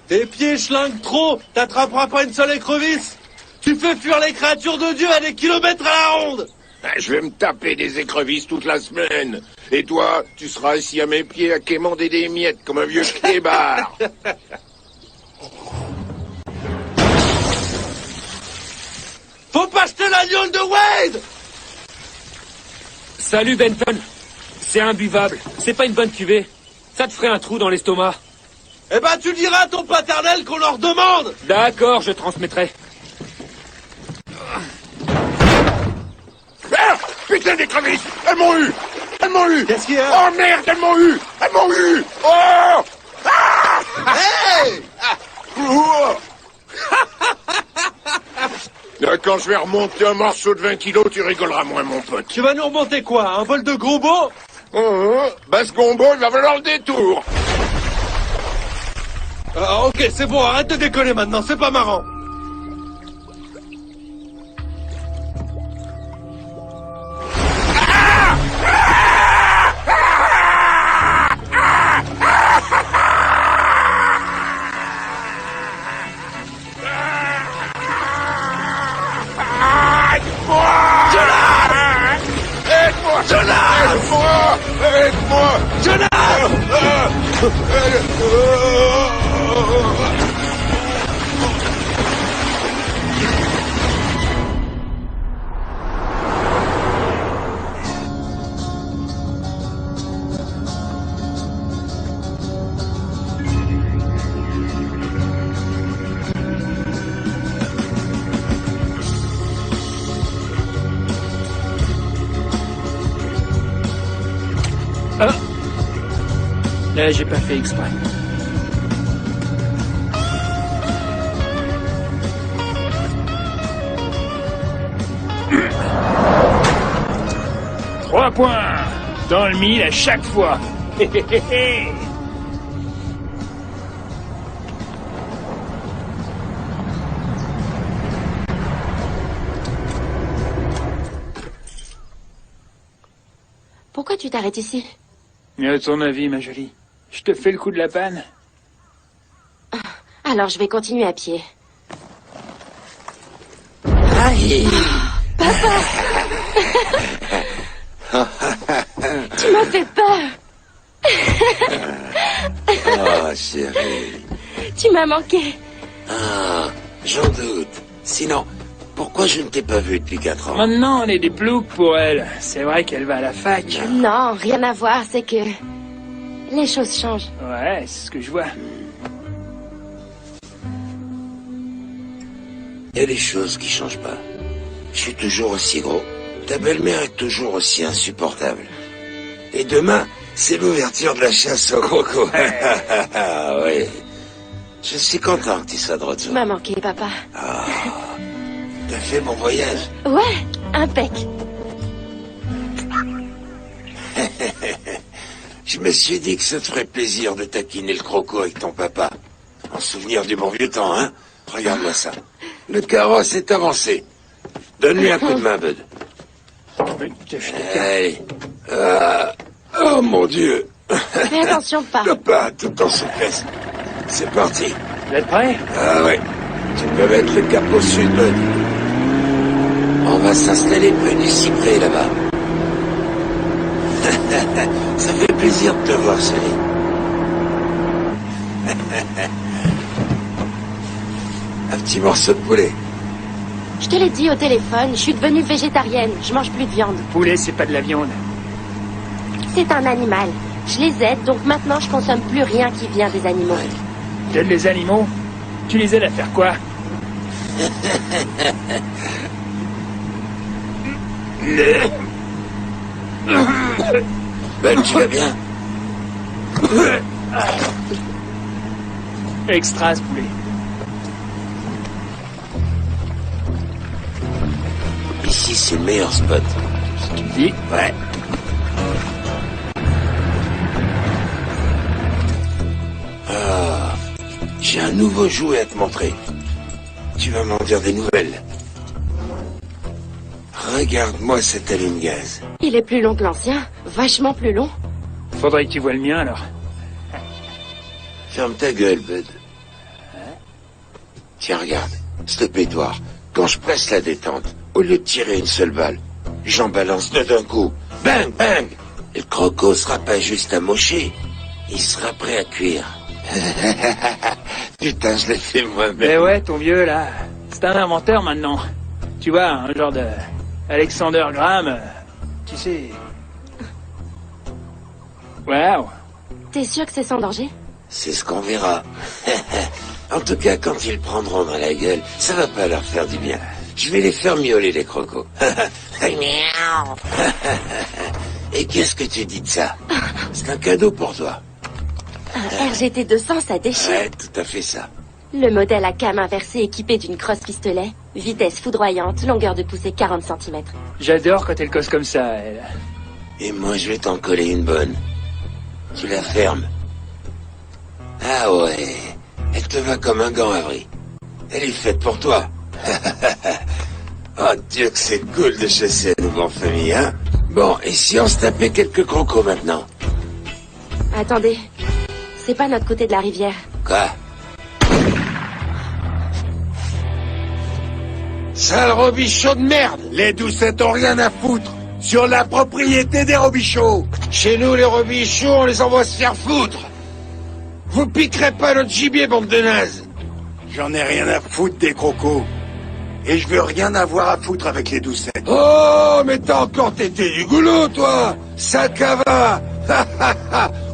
Tes pieds schlinguent trop, t'attraperas pas une seule écrevisse. Tu fais fuir les créatures de Dieu à des kilomètres à la ronde. Je vais me taper des écrevisses toute la semaine. Et toi, tu seras assis à mes pieds à quémander des miettes comme un vieux clébard. Faut pas jeter l'agneau de Wade. Salut Benton. C'est imbuvable. C'est pas une bonne cuvée. Ça te ferait un trou dans l'estomac. Eh ben tu diras à ton paternel qu'on leur demande. D'accord, je transmettrai. Ah, putain d'écrevisses. Elles m'ont eu. Elles m'ont eu. Qu'est-ce qu'il y a? Oh merde, elles m'ont eu. Elles m'ont eu. Oh ah. Hey. Oh. Quand je vais remonter un morceau de 20 kilos, tu rigoleras moins, mon pote. Tu vas nous remonter quoi? Un vol de gros beau? Bah ce gombo, il va valoir le détour. Ok, c'est bon, arrête de déconner maintenant, c'est pas marrant. J'ai pas fait exprès. Trois points dans le mille à chaque fois. Pourquoi tu t'arrêtes ici? Et à ton avis, ma jolie, je te fais le coup de la panne? Alors je vais continuer à pied. Aïe. Papa. Tu m'as fait peur. Oh, chérie. Tu m'as manqué. Ah, j'en doute. Sinon, pourquoi je ne t'ai pas vu depuis 4 ans? Maintenant, on est des ploucs pour elle. C'est vrai qu'elle va à la fac. Non, rien à voir, c'est que les choses changent. Ouais, c'est ce que je vois. Il y a des choses qui changent pas. Je suis toujours aussi gros. Ta belle-mère est toujours aussi insupportable. Et demain, c'est l'ouverture de la chasse au croco. Oui. Je suis content que tu sois de Tu retour. m'as manqué, papa. Ah, t'as fait mon voyage? Ouais, impec. Je me suis dit que ça te ferait plaisir de taquiner le croco avec ton papa. En souvenir du bon vieux temps, hein? Regarde-moi ça. Le carrosse est avancé. Donne-lui un coup de main, Bud. Allez. Oh, mon Dieu. Fais attention, pas. Le pas, tout en souplesse. C'est parti. Vous êtes prêts? Ah ouais. Tu peux mettre le cap au sud, Bud. On va s'installer près du cyprès là-bas. Ça fait plaisir de te voir, Sully. Un petit morceau de poulet. Je te l'ai dit au téléphone, je suis devenue végétarienne. Je mange plus de viande. Poulet, c'est pas de la viande. C'est un animal. Je les aide, donc maintenant je consomme plus rien qui vient des animaux. T'aides les animaux? Tu les aides à faire quoi? Ben, tu vas bien? Extra, ce poulet. Ici, c'est le meilleur spot. Si tu me dis. Ouais. Ah, j'ai un nouveau jouet à te montrer. Tu vas m'en dire des nouvelles. Regarde-moi cet allume-gaz. Il est plus long que l'ancien, vachement plus long. Faudrait que tu vois le mien, alors. Ferme ta gueule, Bud. Tiens, regarde, ce pétoire. Quand je presse la détente, au lieu de tirer une seule balle, j'en balance deux d'un coup. Bang, bang! Et le croco sera pas juste amoché. Il sera prêt à cuire. Putain, je l'ai fait moi-même. Mais ouais, ton vieux, là, c'est un inventeur, maintenant. Tu vois, un genre de... Alexander Graham, tu sais... Waouh. T'es sûr que c'est sans danger? C'est ce qu'on verra. En tout cas, quand ils prendront dans la gueule, ça va pas leur faire du bien. Je vais les faire miauler, les crocos. Miaou. Et qu'est-ce que tu dis de ça? C'est un cadeau pour toi. Un RGT 200, ça déchire. Ouais, tout à fait ça. Le modèle à cam inversé équipé d'une crosse pistolet, vitesse foudroyante, longueur de poussée 40 cm. J'adore quand elle cause comme ça, elle. Et moi, je vais t'en coller une bonne. Tu la fermes. Ah ouais, elle te va comme un gant abri. Elle est faite pour toi. Oh Dieu que c'est cool de chasser à nouveau en famille, hein? Bon, et si on se tapait quelques crocos maintenant? Attendez, c'est pas notre côté de la rivière. Quoi? Sale robichon de merde! Les doucettes ont rien à foutre sur la propriété des robichaux. Chez nous, les robichons, on les envoie se faire foutre! Vous piquerez pas notre gibier, bande de nazes! J'en ai rien à foutre des crocos. Et je veux rien avoir à foutre avec les doucettes. Oh, mais t'as encore tété du goulot, toi! Sac à va!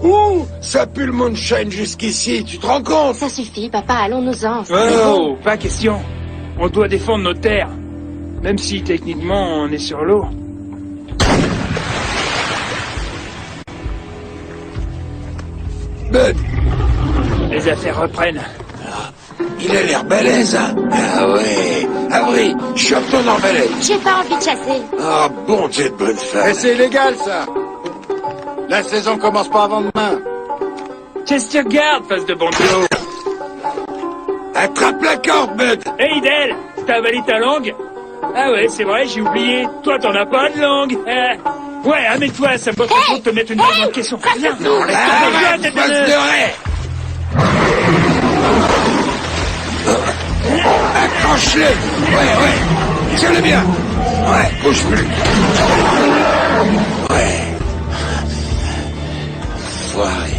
Ouh, ça pue le moonshine jusqu'ici, tu te rends compte? Ça suffit, papa, allons-nous-en. Oh, pas question. On doit défendre nos terres. Même si, techniquement, on est sur l'eau. Bud, Les affaires reprennent. il a l'air balèze, hein? Ah ouais, Avery, chope ton arbalète. J'ai pas envie de chasser. Ah, bon Dieu de bonne femme. Mais c'est illégal, ça. La saison commence pas avant demain. Qu'est-ce que tu regardes, face de bon boulot? Attrape la corde, Bud! Hey, Idel, t'as avalé ta langue? Ah ouais, c'est vrai, j'ai oublié. Toi, t'en as pas de langue. Ouais, amène-toi, ça me botte trop de te mettre une balle dans le caisson. Viens, non, laisse tomber, Arrête, tête de face nœud. de raie! Accroche-le! Ouais, tiens-le bien! Ouais, bouge plus! Ouais. Foiré.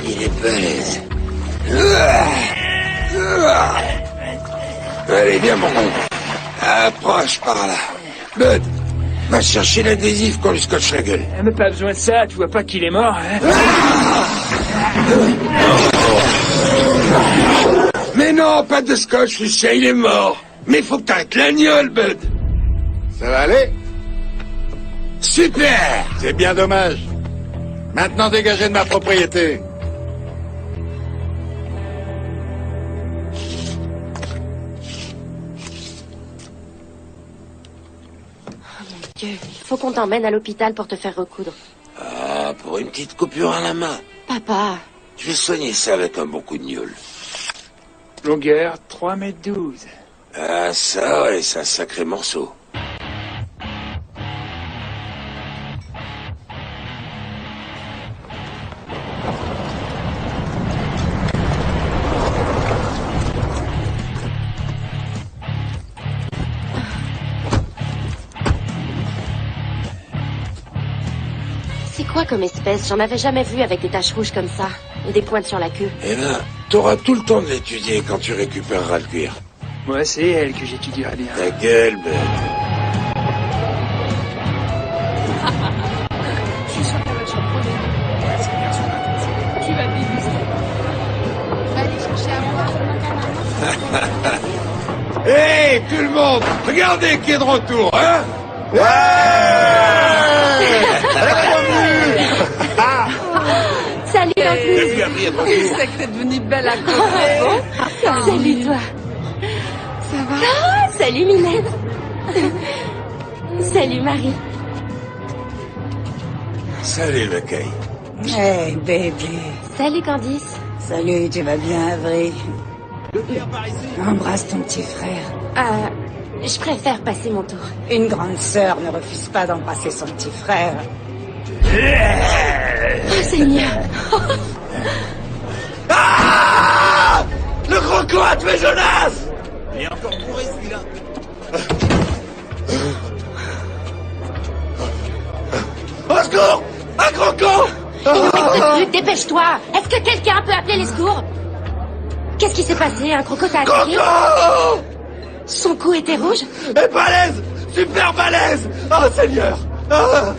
Il est balèze. Allez, viens, mon con. Approche par là. Bud, va chercher l'adhésif qu'on lui scotche la gueule. Mais pas besoin de ça, tu vois pas qu'il est mort, hein? Mais non, pas de scotch, Lucien, il est mort. Mais faut que t'arrêtes l'agnole, Bud. Ça va aller? Super! C'est bien dommage. Maintenant, dégagez de ma propriété. Dieu, il faut qu'on t'emmène à l'hôpital pour te faire recoudre. Ah, pour une petite coupure à la main. Papa, Je vais soigner ça avec un bon coup de gnôle. Longueur 3,12 m. Ah, ça, ouais, c'est un sacré morceau. quoi comme espèce? J'en avais jamais vu avec des taches rouges comme ça. Et des pointes sur la queue. Eh ben, t'auras tout le temps de l'étudier quand tu récupéreras le cuir. Moi, c'est elle que j'étudierai bien. Ta gueule, Ben. Je suis sûr qu'elle va te surprendre. Tu vas déguster. Va aller chercher à boire. Hey, tout le monde, regardez qui est de retour, hein? Ouais! Salut T'as Angus. vu appris à être retour? C'est que t'es devenue belle à côté. Salut toi. Ça va? Ah, salut Minette. Salut Marie. Salut, McKay. Hey, bébé. Salut Candice. Salut, tu vas bien, Avery? Embrasse ton petit frère. Je préfère passer mon tour. Une grande sœur ne refuse pas d'embrasser son petit frère. Oh Seigneur. Ah! Le croco a tué Jonas! Il est encore bourré, celui-là. Au secours! Un croco! Il nous reste plus, dépêche-toi. Est-ce que quelqu'un peut appeler les secours? Qu'est-ce qui s'est passé? Un croco t'a attaqué? Croco! Son cou était rouge? Et balèze! Super balèze! Oh Seigneur! Ah!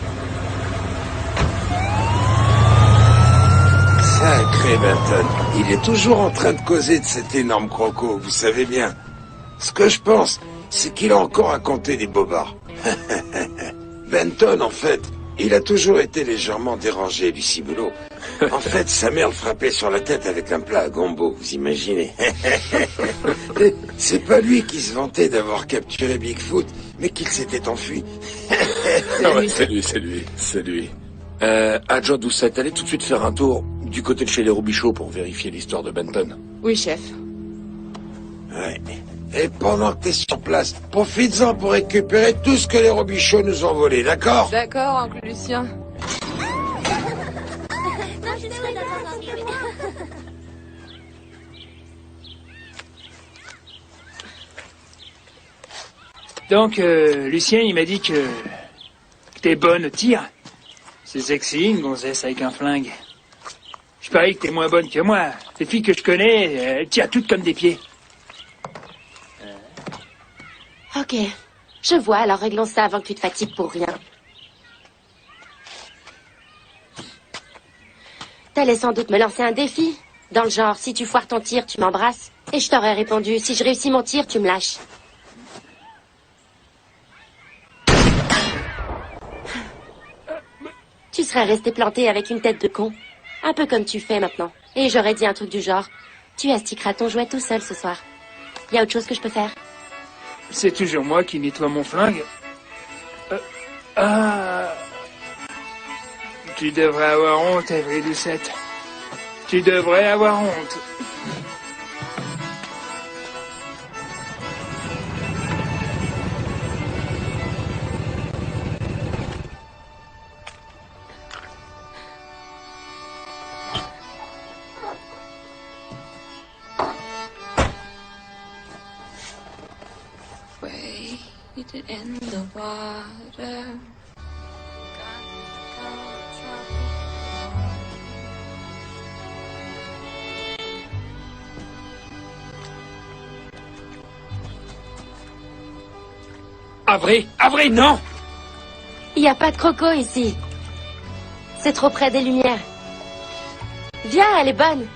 Sacré Benton. Il est toujours en train de causer de cet énorme croco, vous savez bien. Ce que je pense, c'est qu'il a encore raconté des bobards. Benton, en fait, il a toujours été légèrement dérangé du ciboulot. En fait, sa mère le frappait sur la tête avec un plat à gombo, vous imaginez. C'est pas lui qui se vantait d'avoir capturé Bigfoot, mais qu'il s'était enfui. Ah ouais, c'est lui. Adjoint Doucette, allez tout de suite faire un tour du côté de chez les Robichaud pour vérifier l'histoire de Benton. Oui, chef. Ouais. Et pendant que t'es sur place, profites-en pour récupérer tout ce que les Robichauds nous ont volé, d'accord? D'accord, oncle Lucien. Donc, Lucien, il m'a dit que t'es bonne au tir. C'est sexy, une gonzesse avec un flingue. Je parie que t'es moins bonne que moi. Les filles que je connais, elles tirent toutes comme des pieds. Ok. Je vois, alors réglons ça avant que tu te fatigues pour rien. T'allais sans doute me lancer un défi. Dans le genre, si tu foires ton tir, tu m'embrasses. Et je t'aurais répondu, si je réussis mon tir, tu me lâches. Tu serais resté planté avec une tête de con. Un peu comme tu fais maintenant. Et j'aurais dit un truc du genre, tu astiqueras ton jouet tout seul ce soir. Y a autre chose que je peux faire? C'est toujours moi qui nettoie mon flingue. Tu devrais avoir honte, Avery Doucette. Tu devrais avoir honte. Waded in the water. Avery, non! Il n'y a pas de croco ici. C'est trop près des lumières. Viens, elle est bonne.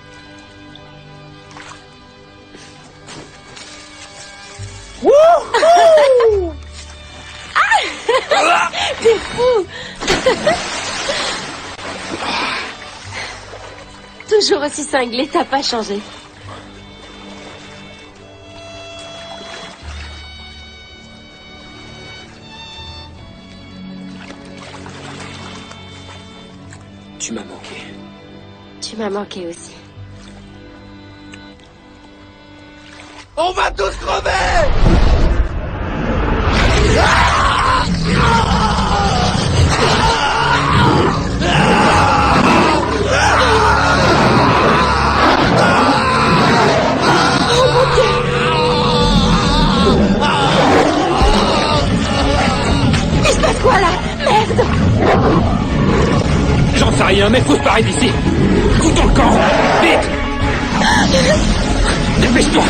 Ah t'es fou. Toujours aussi cinglé, t'as pas changé. Tu m'as manqué. Tu m'as manqué aussi. On va tous crever! Il se passe quoi là? Merde! Mais faut se barrer d'ici. Coutons le camp. Vite. Dépêche-toi.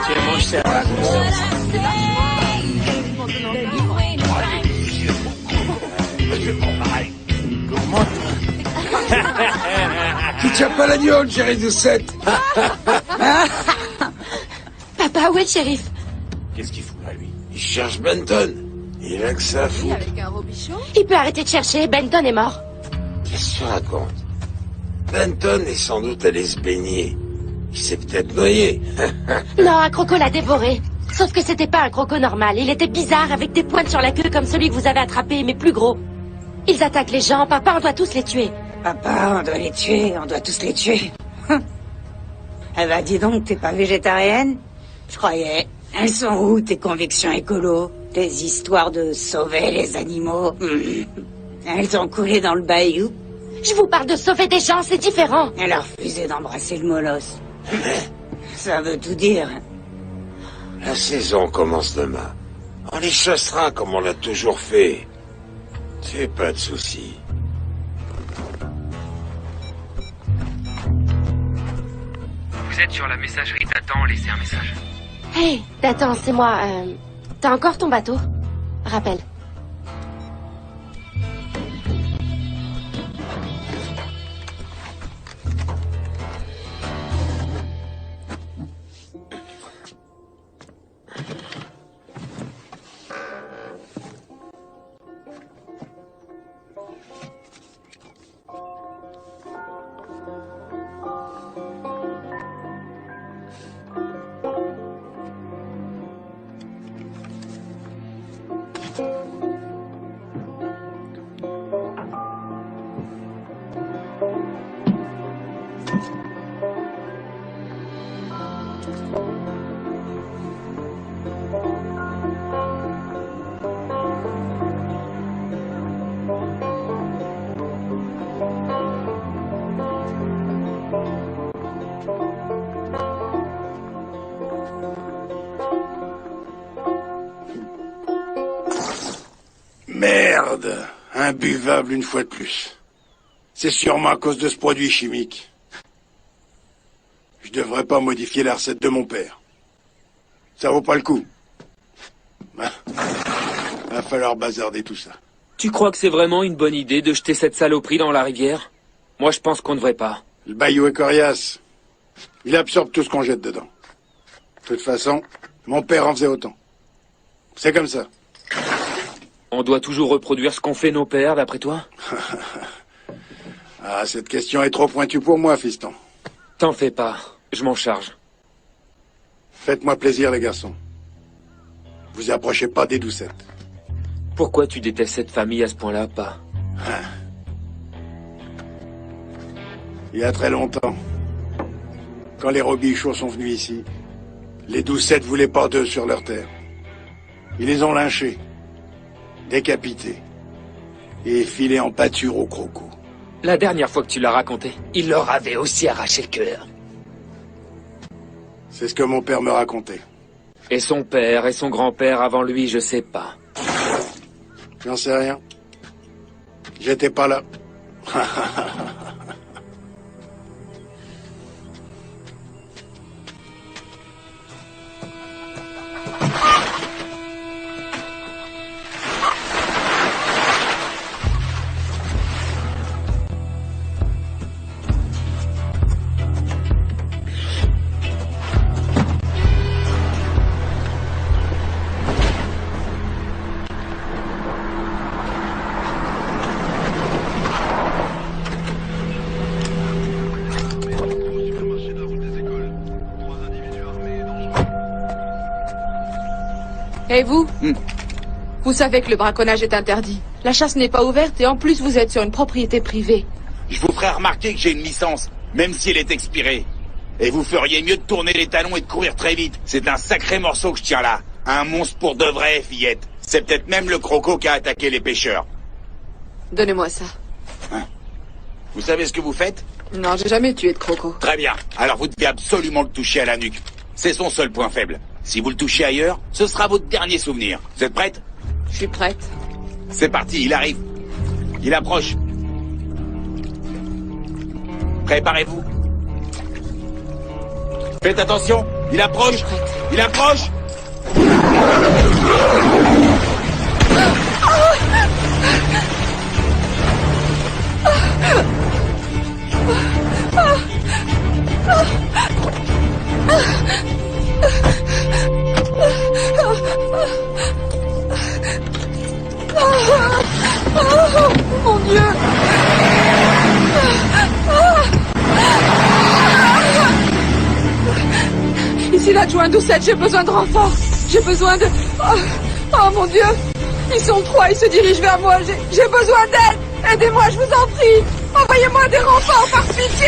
Tiens, mange ça. Tu tiens pas l'agneau, chérie Doucette. Papa, où est le shérif? Qu'est-ce qu'il fout là, lui? Il cherche Benton. Il a que ça à foutre. Avec un Robichaud? Il peut arrêter de chercher, Benton est mort. Qu'est-ce que tu racontes? Benton est sans doute allé se baigner. Il s'est peut-être noyé. Non, un croco l'a dévoré. Sauf que c'était pas un croco normal. Il était bizarre, avec des pointes sur la queue comme celui que vous avez attrapé, mais plus gros. Ils attaquent les gens. Papa, on doit tous les tuer. Papa, on doit les tuer, on doit tous les tuer. Eh ben, dis donc, t'es pas végétarienne? Je croyais. Elles sont où, tes convictions écolo? Tes histoires de sauver les animaux? Elles ont coulé dans le bayou. Je vous parle de sauver des gens, c'est différent. Elle a refusé d'embrasser le molosse. Ça veut tout dire. La saison commence demain. On les chassera comme on l'a toujours fait. C'est pas de souci. Vous êtes sur la messagerie Tatan, laissez un message. Hey, attends, c'est moi. T'as encore ton bateau? Rappelle. Merde, imbuvable une fois de plus. C'est sûrement à cause de ce produit chimique. Je devrais pas modifier la recette de mon père. Ça vaut pas le coup. Va falloir bazarder tout ça. Tu crois que c'est vraiment une bonne idée de jeter cette saloperie dans la rivière? Moi, je pense qu'on ne devrait pas. Le bayou est coriace. Il absorbe tout ce qu'on jette dedans. De toute façon, mon père en faisait autant. C'est comme ça. On doit toujours reproduire ce qu'ont fait nos pères, d'après toi? Ah, cette question est trop pointue pour moi, fiston. T'en fais pas, je m'en charge. Faites-moi plaisir, les garçons. Vous approchez pas des Doucettes. Pourquoi tu détestes cette famille à ce point-là, pas? Il y a très longtemps, quand les Robichaux sont venus ici, les Doucettes voulaient pas d'eux sur leur terre. Ils les ont lynchés, décapités, et filés en pâture aux crocos. La dernière fois que tu l'as raconté, il leur avait aussi arraché le cœur. C'est ce que mon père me racontait. Et son père et son grand-père avant lui, je sais pas. J'en sais rien. J'étais pas là. Et vous? Vous savez que le braconnage est interdit. La chasse n'est pas ouverte et en plus vous êtes sur une propriété privée. Je vous ferai remarquer que j'ai une licence, même si elle est expirée. Et vous feriez mieux de tourner les talons et de courir très vite. C'est un sacré morceau que je tiens là. Un monstre pour de vrai, fillette. C'est peut-être même le croco qui a attaqué les pêcheurs. Donnez-moi ça. Vous savez ce que vous faites? Non, j'ai jamais tué de croco. Très bien. Alors vous devez absolument le toucher à la nuque. C'est son seul point faible. Si vous le touchez ailleurs, ce sera votre dernier souvenir. Vous êtes prête? Je suis prête. C'est parti, il arrive. Il approche. Préparez-vous. Faites attention, il approche. Il approche. Mon Dieu! Ici l'adjoint Doucette, j'ai besoin de renfort. J'ai besoin de... Oh mon Dieu! Ils sont trois, ils se dirigent vers moi. J'ai besoin d'aide! Aidez-moi, je vous en prie! Envoyez-moi des renforts par pitié!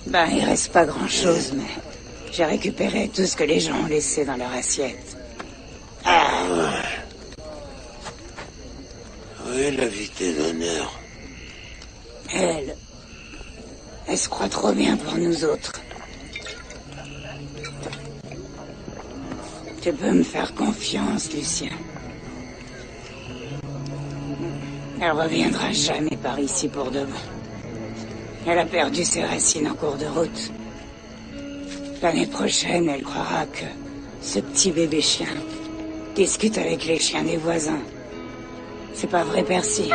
Ben, il reste pas grand-chose, mais j'ai récupéré tout ce que les gens ont laissé dans leur assiette. Oui, l'invité d'honneur. Elle se croit trop bien pour nous autres. Tu peux me faire confiance, Lucien. Elle reviendra jamais par ici pour de bon. Elle a perdu ses racines en cours de route. L'année prochaine, elle croira que ce petit bébé chien discute avec les chiens des voisins. C'est pas vrai, Percy?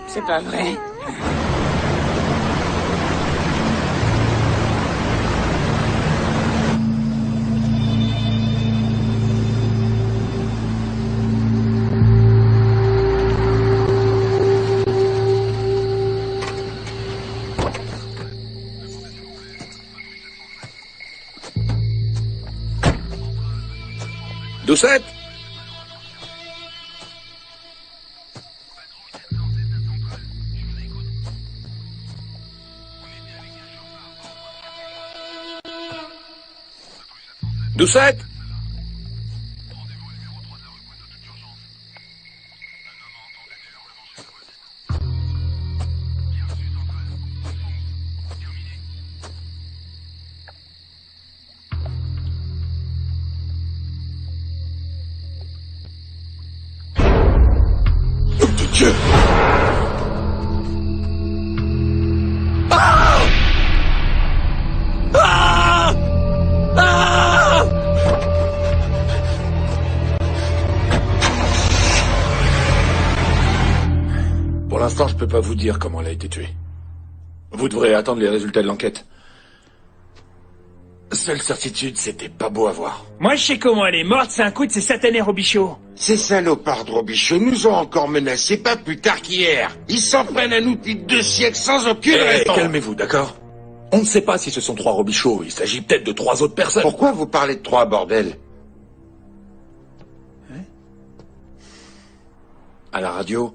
C'est pas vrai? Doucette! Doucette! Dieu! Ah! Ah! Ah! Pour l'instant, je peux pas vous dire comment elle a été tuée. Vous devrez attendre les résultats de l'enquête. Seule certitude, c'était pas beau à voir. Moi, je sais comment elle est morte, c'est un coup de ces satanés Robichaud. Ces salopards de Robichaud nous ont encore menacés pas plus tard qu'hier. Ils s'en prennent à nous depuis 2 siècles sans aucune raison. Calmez-vous, d'accord? On ne sait pas si ce sont 3 Robichauds. Il s'agit peut-être de 3 autres personnes. Pourquoi vous parlez de 3, bordel? À la radio,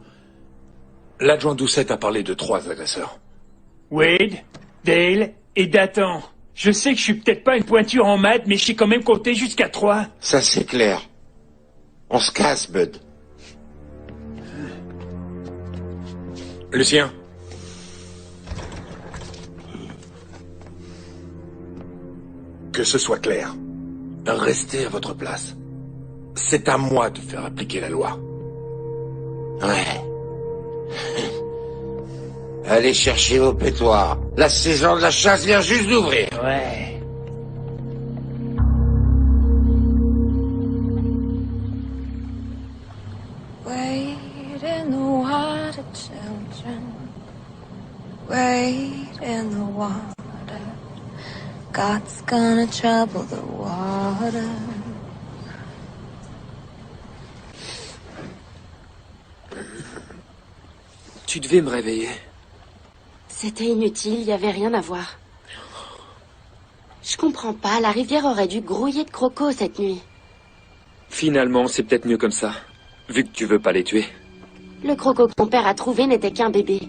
l'adjoint Doucette a parlé de 3 agresseurs. Wade, Dale et Dathan. Je sais que je suis peut-être pas une pointure en maths, mais je sais quand même compter jusqu'à 3. Ça, c'est clair. On se casse, Bud. Lucien. Que ce soit clair. Restez à votre place. C'est à moi de faire appliquer la loi. Ouais. Allez chercher vos pétoires. La saison de la chasse vient juste d'ouvrir. Ouais. Wade in the water, children. Wade in the water. God's gonna trouble the water. Tu devais me réveiller. C'était inutile, il y avait rien à voir. Je comprends pas, la rivière aurait dû grouiller de crocos cette nuit. Finalement, c'est peut-être mieux comme ça. Vu que tu veux pas les tuer. Le croco que ton père a trouvé n'était qu'un bébé.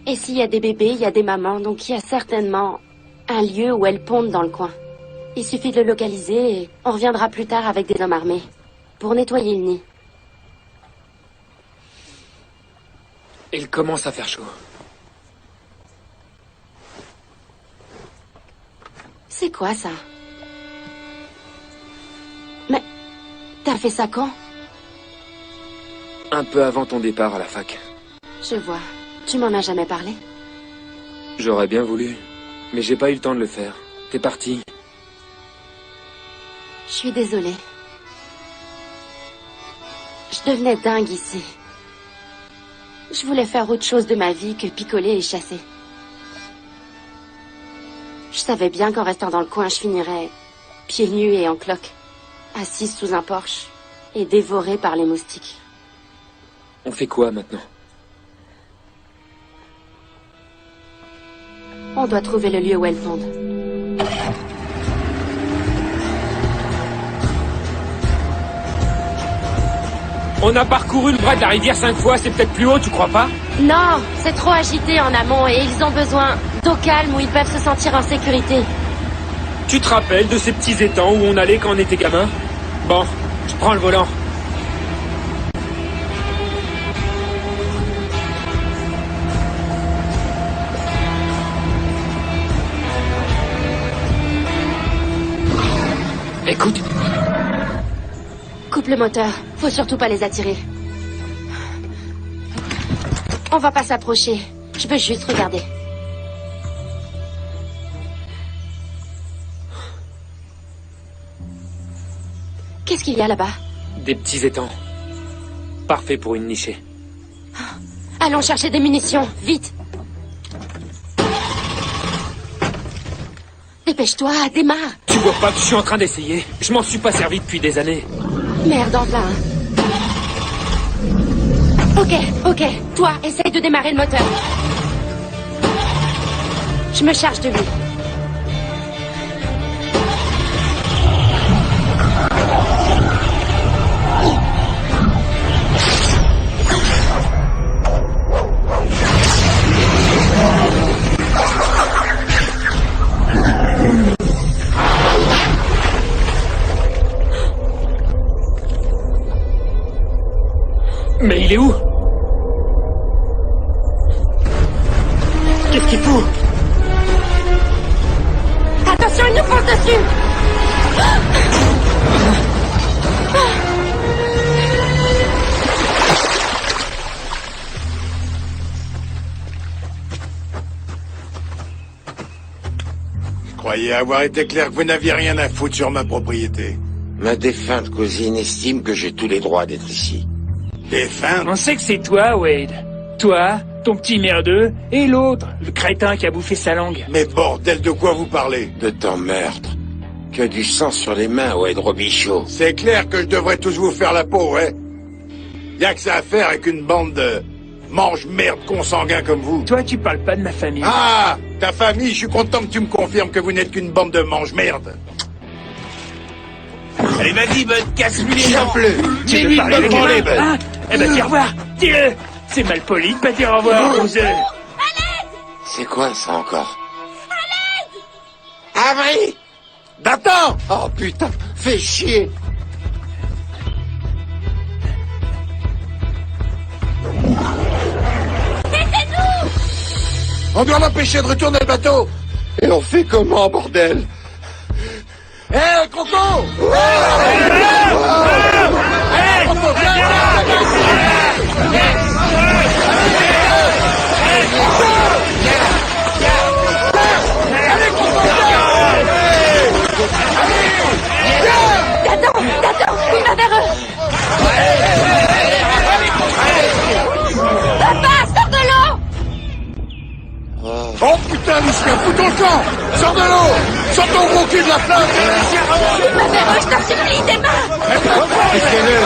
Et s'il y a des bébés, il y a des mamans, donc il y a certainement un lieu où elles pondent dans le coin. Il suffit de le localiser et on reviendra plus tard avec des hommes armés. Pour nettoyer le nid. Il commence à faire chaud. C'est quoi ça? Mais t'as fait ça quand? Un peu avant ton départ à la fac. Je vois. Tu m'en as jamais parlé? J'aurais bien voulu, mais j'ai pas eu le temps de le faire. T'es parti. Je suis désolée. Je devenais dingue ici. Je voulais faire autre chose de ma vie que picoler et chasser. Je savais bien qu'en restant dans le coin, je finirais pieds nus et en cloque, assise sous un porche et dévorée par les moustiques. On fait quoi maintenant? On doit trouver le lieu où elles pondent. On a parcouru le bras de la rivière 5 fois, c'est peut-être plus haut, tu crois pas? Non, c'est trop agité en amont et ils ont besoin d'eau calme où ils peuvent se sentir en sécurité. Tu te rappelles de ces petits étangs où on allait quand on était gamin? Bon, je prends le volant. Écoute. Coupe le moteur. Faut surtout pas les attirer. On va pas s'approcher. Je veux juste regarder. Qu'est-ce qu'il y a là-bas? Des petits étangs. Parfait pour une nichée. Allons chercher des munitions, vite. Dépêche-toi, démarre. Tu vois pas que je suis en train d'essayer? Je m'en suis pas servi depuis des années. Merde, enfin. Ok. Toi, essaye de démarrer le moteur. Je me charge de lui. Mais il est où? Qu'est-ce qu'il fout? Attention, il nous fonce dessus! Je croyais avoir été clair que vous n'aviez rien à foutre sur ma propriété. Ma défunte cousine estime que j'ai tous les droits d'être ici. Défunte? On sait que c'est toi, Wade. Toi, ton petit merdeux, et l'autre, le crétin qui a bouffé sa langue. Mais bordel, de quoi vous parlez? De ton meurtre. Que du sang sur les mains, Wade Robichaud. C'est clair que je devrais tous vous faire la peau, ouais? Y'a que ça à faire avec une bande de mange-merde consanguins comme vous. Toi, tu parles pas de ma famille. Ah! Ta famille, je suis content que tu me confirmes que vous n'êtes qu'une bande de mange-merde. Allez, vas-y, Bud, casse-lui les jambes. Tu veux parler avec les mains, hein? Eh ben, dis au revoir. Dis-le. C'est mal poli de pas dire au revoir. C'est quoi ça encore? Abri! D'attends! Oh putain, fais chier! On doit l'empêcher de retourner le bateau! Et on fait comment, bordel? Hé, Croco! T'attends, il va vers eux. Papa, sors de l'eau. Oh putain, Lucien, fous ton camp! Sors de l'eau! Sors ton gros cul de la flotte! Il va vers eux, je t'en supplie, démarre. Tuez-le!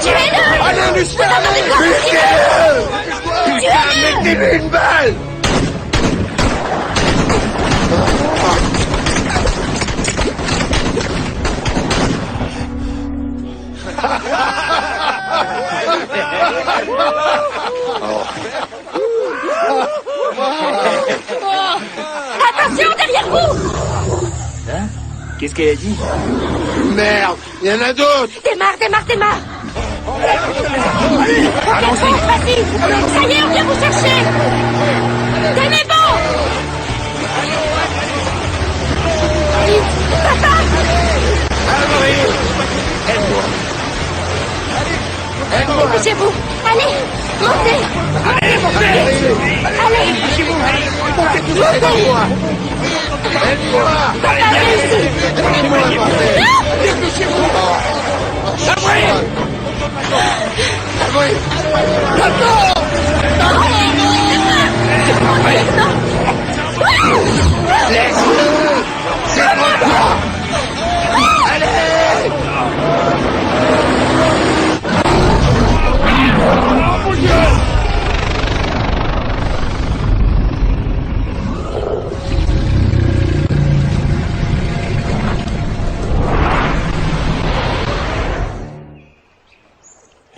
Tuez-le. Allez, Lucien! Tuez-le. Putain, mec, mis une balle! Attention, derrière vous! Hein? Qu'est-ce qu'elle a dit? Merde, il y en a d'autres! Démarre! Allons-y. Vas-y! Ça y est, on vient vous chercher! Tenez bon! Vite! Papa! Dépêchez-vous! Allez! Montez! Allez! Papa, réussi!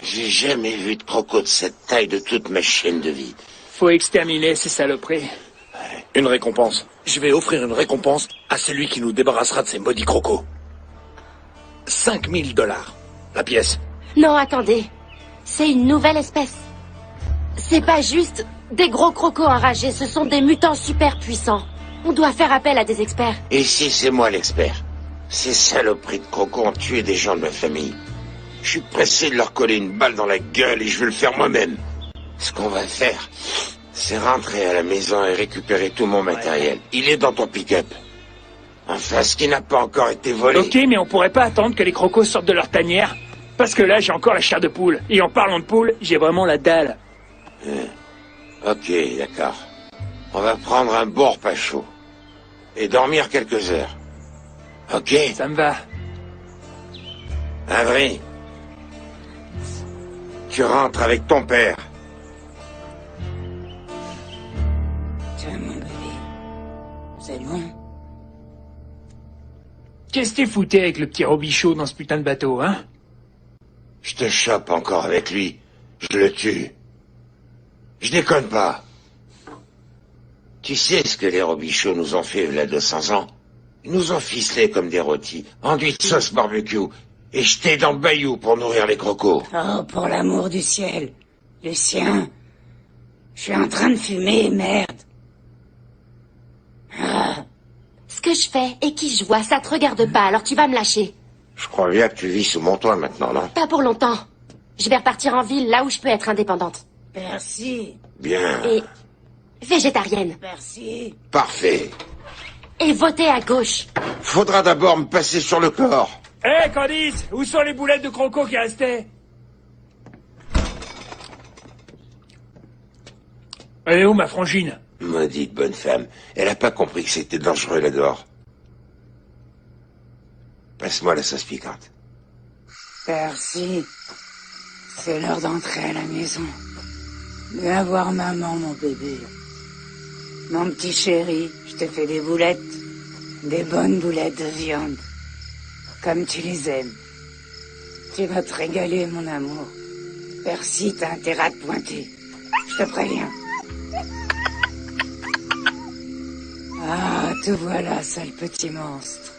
J'ai jamais vu de croco de cette taille de toute ma chaîne de vie. Faut exterminer ces saloperies. Une récompense. Je vais offrir une récompense à celui qui nous débarrassera de ces maudits crocos. 5000 $, la pièce. Non, attendez. C'est une nouvelle espèce. C'est pas juste des gros crocos enragés, ce sont des mutants super puissants. On doit faire appel à des experts. Et si c'est moi l'expert? Ces saloperies de crocos ont tué des gens de ma famille. Je suis pressé de leur coller une balle dans la gueule et je vais le faire moi-même. Ce qu'on va faire, c'est rentrer à la maison et récupérer tout mon matériel. Il est dans ton pick-up. Enfin, ce qui n'a pas encore été volé. Ok, mais on pourrait pas attendre que les crocos sortent de leur tanière? Parce que là, j'ai encore la chair de poule. Et en parlant de poule, j'ai vraiment la dalle. Ok, d'accord. On va prendre un bon repas chaud. Et dormir quelques heures. Ok? Ça me va. Avery, tu rentres avec ton père. Tiens, mon bébé. C'est loin. Qu'est-ce que t'es fouté avec le petit Robichaud dans ce putain de bateau, hein? Je te chope encore avec lui. Je le tue. Je déconne pas. Tu sais ce que les Robichauds nous ont fait il y a 200 ans? Ils nous ont ficelés comme des rôtis, enduits de sauce barbecue, et jetés dans le bayou pour nourrir les crocos. Oh, pour l'amour du ciel. Lucien. Je suis en train de fumer, merde. Ah. Ce que je fais et qui je vois, ça te regarde pas, alors tu vas me lâcher. Je crois bien que tu vis sous mon toit maintenant, non? Pas pour longtemps. Je vais repartir en ville, là où je peux être indépendante. Merci. Bien. Et végétarienne. Merci. Parfait. Et voter à gauche. Faudra d'abord me passer sur le corps. Hé, Candice, où sont les boulettes de croco qui restaient? Elle est où, ma frangine? Maudite bonne femme. Elle a pas compris que c'était dangereux là dehors. Passe-moi la sauce piquante. Merci. C'est l'heure d'entrer à la maison. Viens voir maman, mon bébé. Mon petit chéri, je te fais des boulettes. Des bonnes boulettes de viande. Comme tu les aimes. Tu vas te régaler, mon amour. Percy, t'as intérêt à te pointer. Je te préviens. Ah, te voilà, sale petit monstre.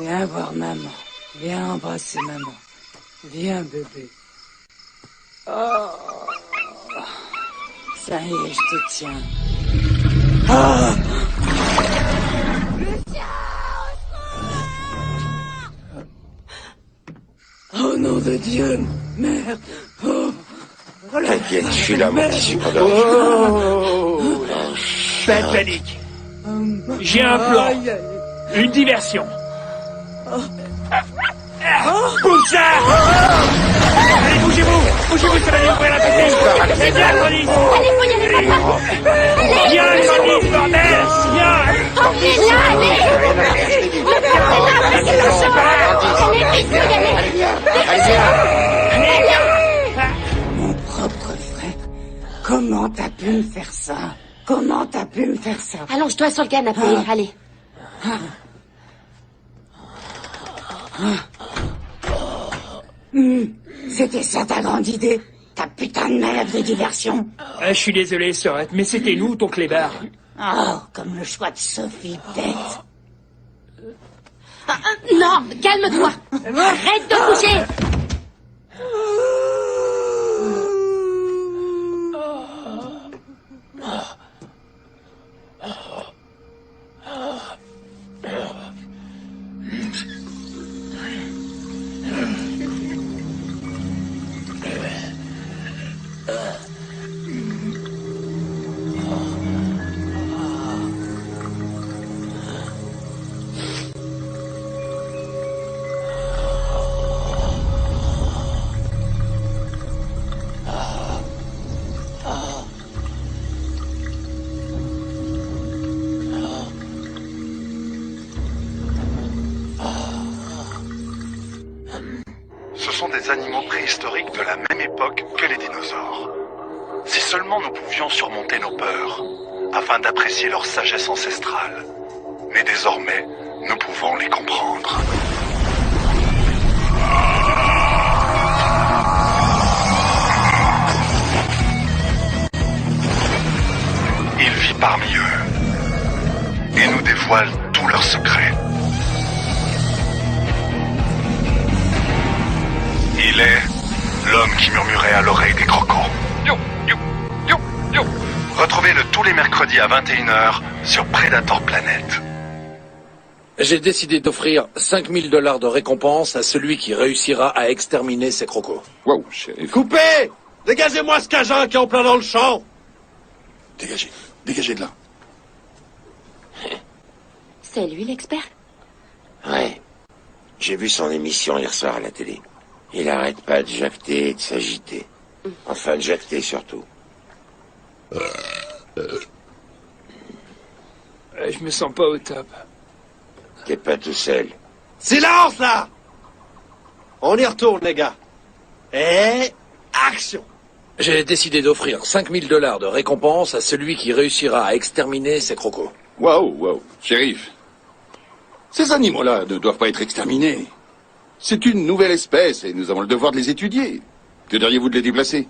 Viens voir maman. Viens embrasser maman. Viens, bébé. Oh. Ça y est, je te tiens. Ah. Oh nom de Dieu, merde. Oh. T'inquiète, je suis là, mon petit sucre d'orge. Oh. Pas de panique. J'ai un plan. Une diversion. Comme ça. Allez, bougez-vous. Bougez-vous, ça va lui ouvrir la petite. C'est bien, Candice. Allez, faut y aller, papa. Allez. Viens, Candice, bordel. Viens. On est là, allez. Mon propre frère. Comment Comment t'as pu me faire ça? Comment t'as pu me faire ça? Allonge-toi sur le canapé, allez. C'était ça ta grande idée? Ta putain de malade de diversion? Ah, je suis désolé, Sorette, mais c'était nous, ton clébard. Oh, comme le choix de Sophie, bête. Non, calme-toi. Arrête de bouger. Ce sont des animaux préhistoriques de la même époque que les dinosaures. Si seulement nous pouvions surmonter nos peurs, afin d'apprécier leur sagesse ancestrale. Mais désormais, nous pouvons les comprendre. Il vit parmi eux et nous dévoile tous leurs secrets. Il est l'homme qui murmurait à l'oreille des crocos. Yo, yo, yo, yo. Retrouvez-le tous les mercredis à 21h sur Predator Planet. J'ai décidé d'offrir 5 000 $ de récompense à celui qui réussira à exterminer ces crocos. Wow, shérif. Coupez! Dégagez-moi ce cajun qui est en plein dans le champ! Dégagez, dégagez de là. C'est lui l'expert? Ouais. J'ai vu son émission hier soir à la télé. Il arrête pas de jacter et de s'agiter. Enfin, de jacter surtout. Je me sens pas au top. T'es pas tout seul. Silence, là! On y retourne, les gars. Et... action! J'ai décidé d'offrir 5 000 $ de récompense à celui qui réussira à exterminer ces crocos. Waouh, waouh, shérif. Ces animaux-là ne doivent pas être exterminés. C'est une nouvelle espèce et nous avons le devoir de les étudier. Que diriez-vous de les déplacer?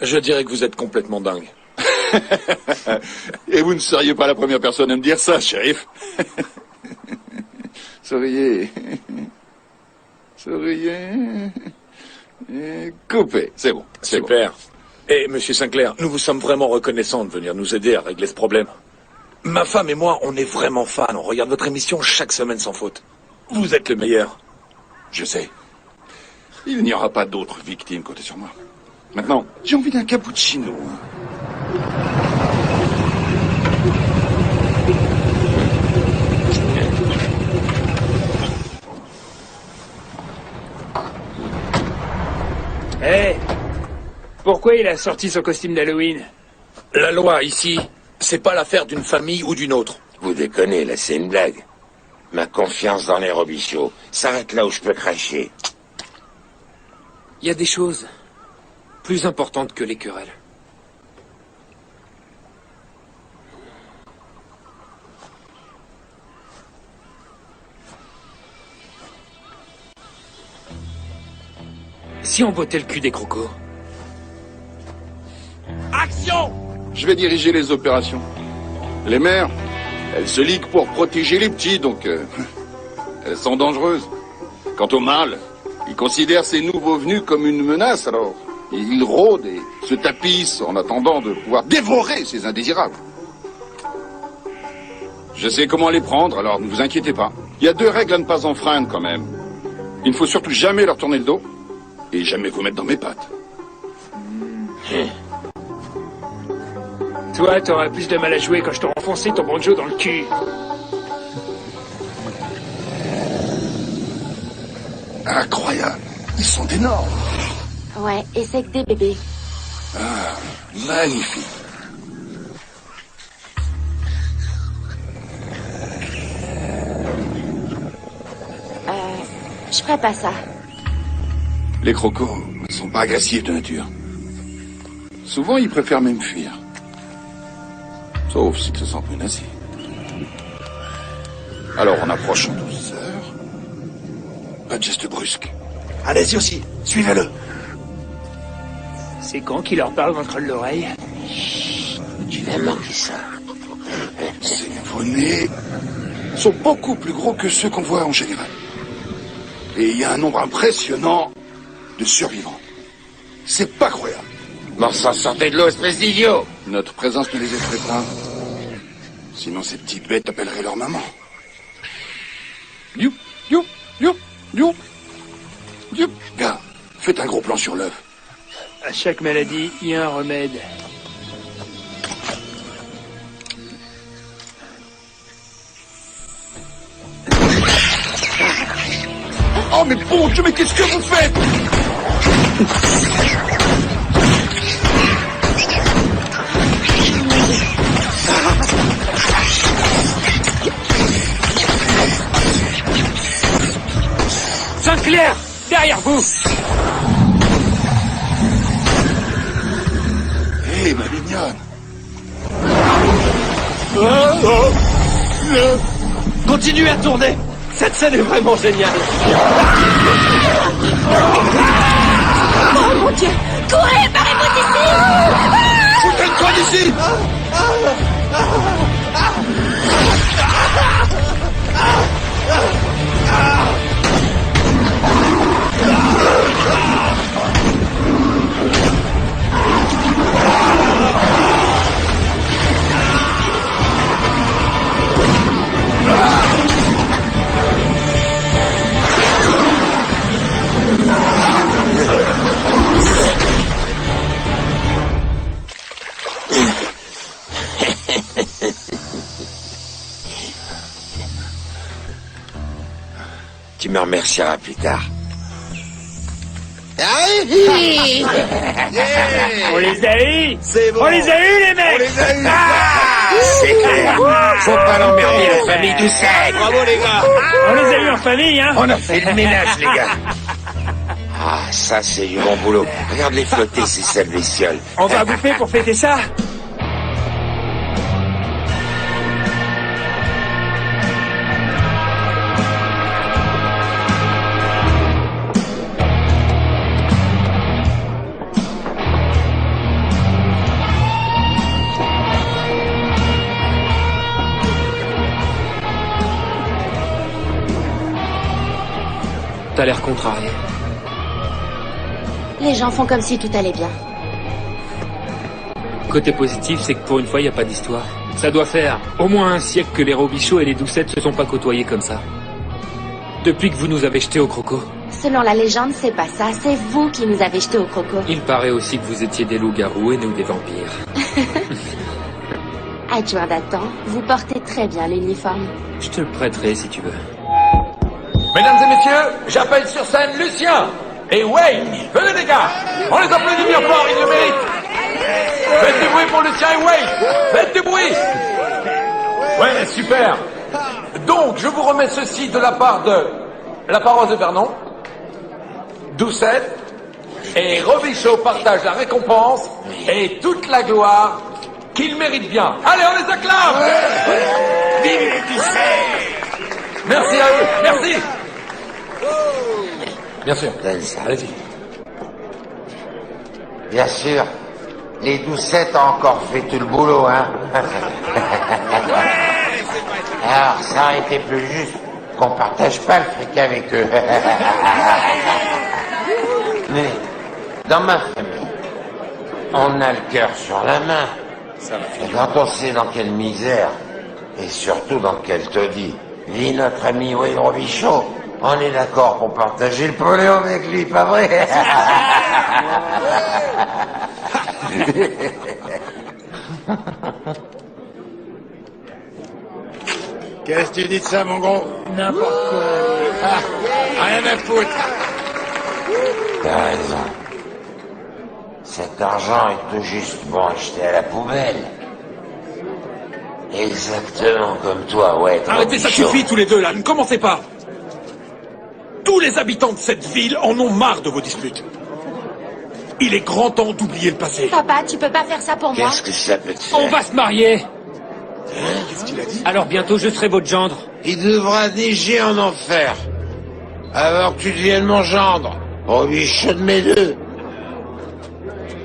Je dirais que vous êtes complètement dingue. Et vous ne seriez pas la première personne à me dire ça, shérif. Souriez. Souriez. Et coupez, c'est bon. C'est Super. bon. Et monsieur Sinclair, nous vous sommes vraiment reconnaissants de venir nous aider à régler ce problème. Ma femme et moi, on est vraiment fans. On regarde votre émission chaque semaine sans faute. Vous êtes le meilleur. Je sais. Il n'y aura pas d'autres victimes, comptez sur moi. Maintenant, j'ai envie d'un cappuccino. Hé, pourquoi il a sorti son costume d'Halloween? La loi, ici, c'est pas l'affaire d'une famille ou d'une autre. Vous déconnez, là, c'est une blague. Ma confiance dans les Robichaux s'arrête là où je peux cracher. Il y a des choses plus importantes que les querelles. Si on bottait le cul des crocos? Action! Je vais diriger les opérations. Les mères, elles se liguent pour protéger les petits, donc elles sont dangereuses. Quant au mâle, il considère ces nouveaux venus comme une menace, alors il rôde et se tapisse en attendant de pouvoir dévorer ces indésirables. Je sais comment les prendre, alors ne vous inquiétez pas. Il y a 2 règles à ne pas enfreindre quand même. Il ne faut surtout jamais leur tourner le dos et jamais vous mettre dans mes pattes. Toi, t'auras plus de mal à jouer quand je t'aurai enfoncé ton banjo dans le cul. Incroyable. Ils sont énormes. Ouais, et c'est que des bébés. Ah, magnifique. Je ferais pas ça. Les crocos ne sont pas agressifs de nature. Souvent, ils préfèrent même fuir. Sauf s'ils se sentent menacés. Alors, on approche en douceur. Pas de geste brusque. Allez-y aussi, suivez-le. C'est quand qu'il leur parle entre l'oreille? Tu vas manquer ça. Ces nouveau-nés sont beaucoup plus gros que ceux qu'on voit en général. Et il y a un nombre impressionnant de survivants. C'est pas croyable. Bon sang, sortez de l'eau, espèce d'idiot. Notre présence ne les effraie pas. Sinon, ces petites bêtes appelleraient leur maman. You, you, you, you, you. Gars, faites un gros plan sur l'œuf. À chaque maladie, il y a un remède. Oh, mais bon Dieu, mais qu'est-ce que vous faites? Sinclair, derrière vous. Hé, ma mignonne. Continuez à tourner. Cette scène est vraiment géniale. Oh mon Dieu! Courez, barrez-vous d'ici! Foutez-toi d'ici! Tu me remercieras plus tard. On les a eus! C'est bon. On les a eus, les mecs! C'est clair. Faut pas l'emmerder, la famille du sec. Bravo les gars. On les a eus en famille, hein! On a fait le ménage, les gars. Ah, ça, c'est du bon boulot. Regarde-les flotter, ces sales bestioles. On va bouffer pour fêter ça! T'as l'air contrarié. Les gens font comme si tout allait bien. Côté positif, c'est que pour une fois, il n'y a pas d'histoire. Ça doit faire au moins un siècle que les Robichaux et les Doucettes se sont pas côtoyés comme ça. Depuis que vous nous avez jetés au croco. Selon la légende, c'est pas ça. C'est vous qui nous avez jetés au croco. Il paraît aussi que vous étiez des loups-garous et nous des vampires. Adjoint Nathan, vous portez très bien l'uniforme. Je te le prêterai si tu veux. Mesdames et messieurs, j'appelle sur scène Lucien et Wayne. Venez les gars, on les applaudit bien fort, ils le méritent. Faites du bruit pour Lucien et Wayne. Faites du bruit. Ouais, super. Donc, je vous remets ceci de la part de la paroisse de Vernon, Doucette et Robichaud partagent la récompense et toute la gloire qu'ils méritent bien. Allez, on les acclame. Vive les Doucettes! Merci à eux, merci. Bien sûr. Donne ça. Allez-y. Bien sûr. Les Doucettes ont encore fait tout le boulot, hein. Alors, ça aurait été plus juste qu'on partage pas le fric avec eux. Mais, dans ma famille, on a le cœur sur la main. Et quand on sait dans quelle misère, et surtout dans quel taudis, vit notre ami Wayne Robichaud, on est d'accord pour partager le Poléon avec lui, pas vrai? Qu'est-ce que tu dis de ça, mon gros? N'importe quoi. Rien à foutre. T'as raison. Cet argent est tout juste bon acheté à la poubelle. Exactement comme toi, ouais. Arrêtez, ça suffit tous les deux là, ne commencez pas. Tous les habitants de cette ville en ont marre de vos disputes. Il est grand temps d'oublier le passé. Papa, tu peux pas faire ça pour moi. Qu'est-ce que ça peut te faire? On va se marier. Qu'est-ce qu'il a dit? Alors bientôt je serai votre gendre. Il devra neiger en enfer. Avant que tu deviennes mon gendre. Robichaud de mes deux.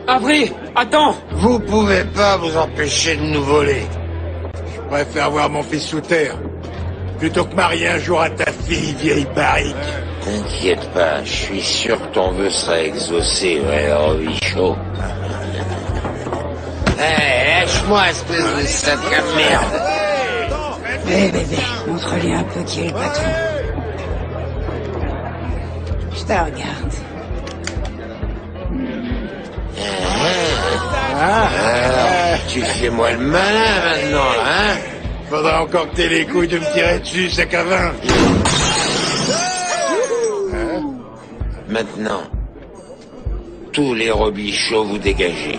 Avery, attends. Vous pouvez pas vous empêcher de nous voler. Je préfère voir mon fils sous terre, plutôt que marier un jour à ta fille, vieille barrique. T'inquiète pas, je suis sûr que ton vœu sera exaucé, ouais, Robichaud. Hé, lâche-moi, espèce de sac à merde. Hé bébé, montre-lui un peu qui est le patron. Je te regarde. Alors, tu fais moi le malin maintenant, hein? Faudra encore que t'aies les couilles de me tirer dessus, sac à vin. Maintenant, tous les Robichauds, vous dégagez.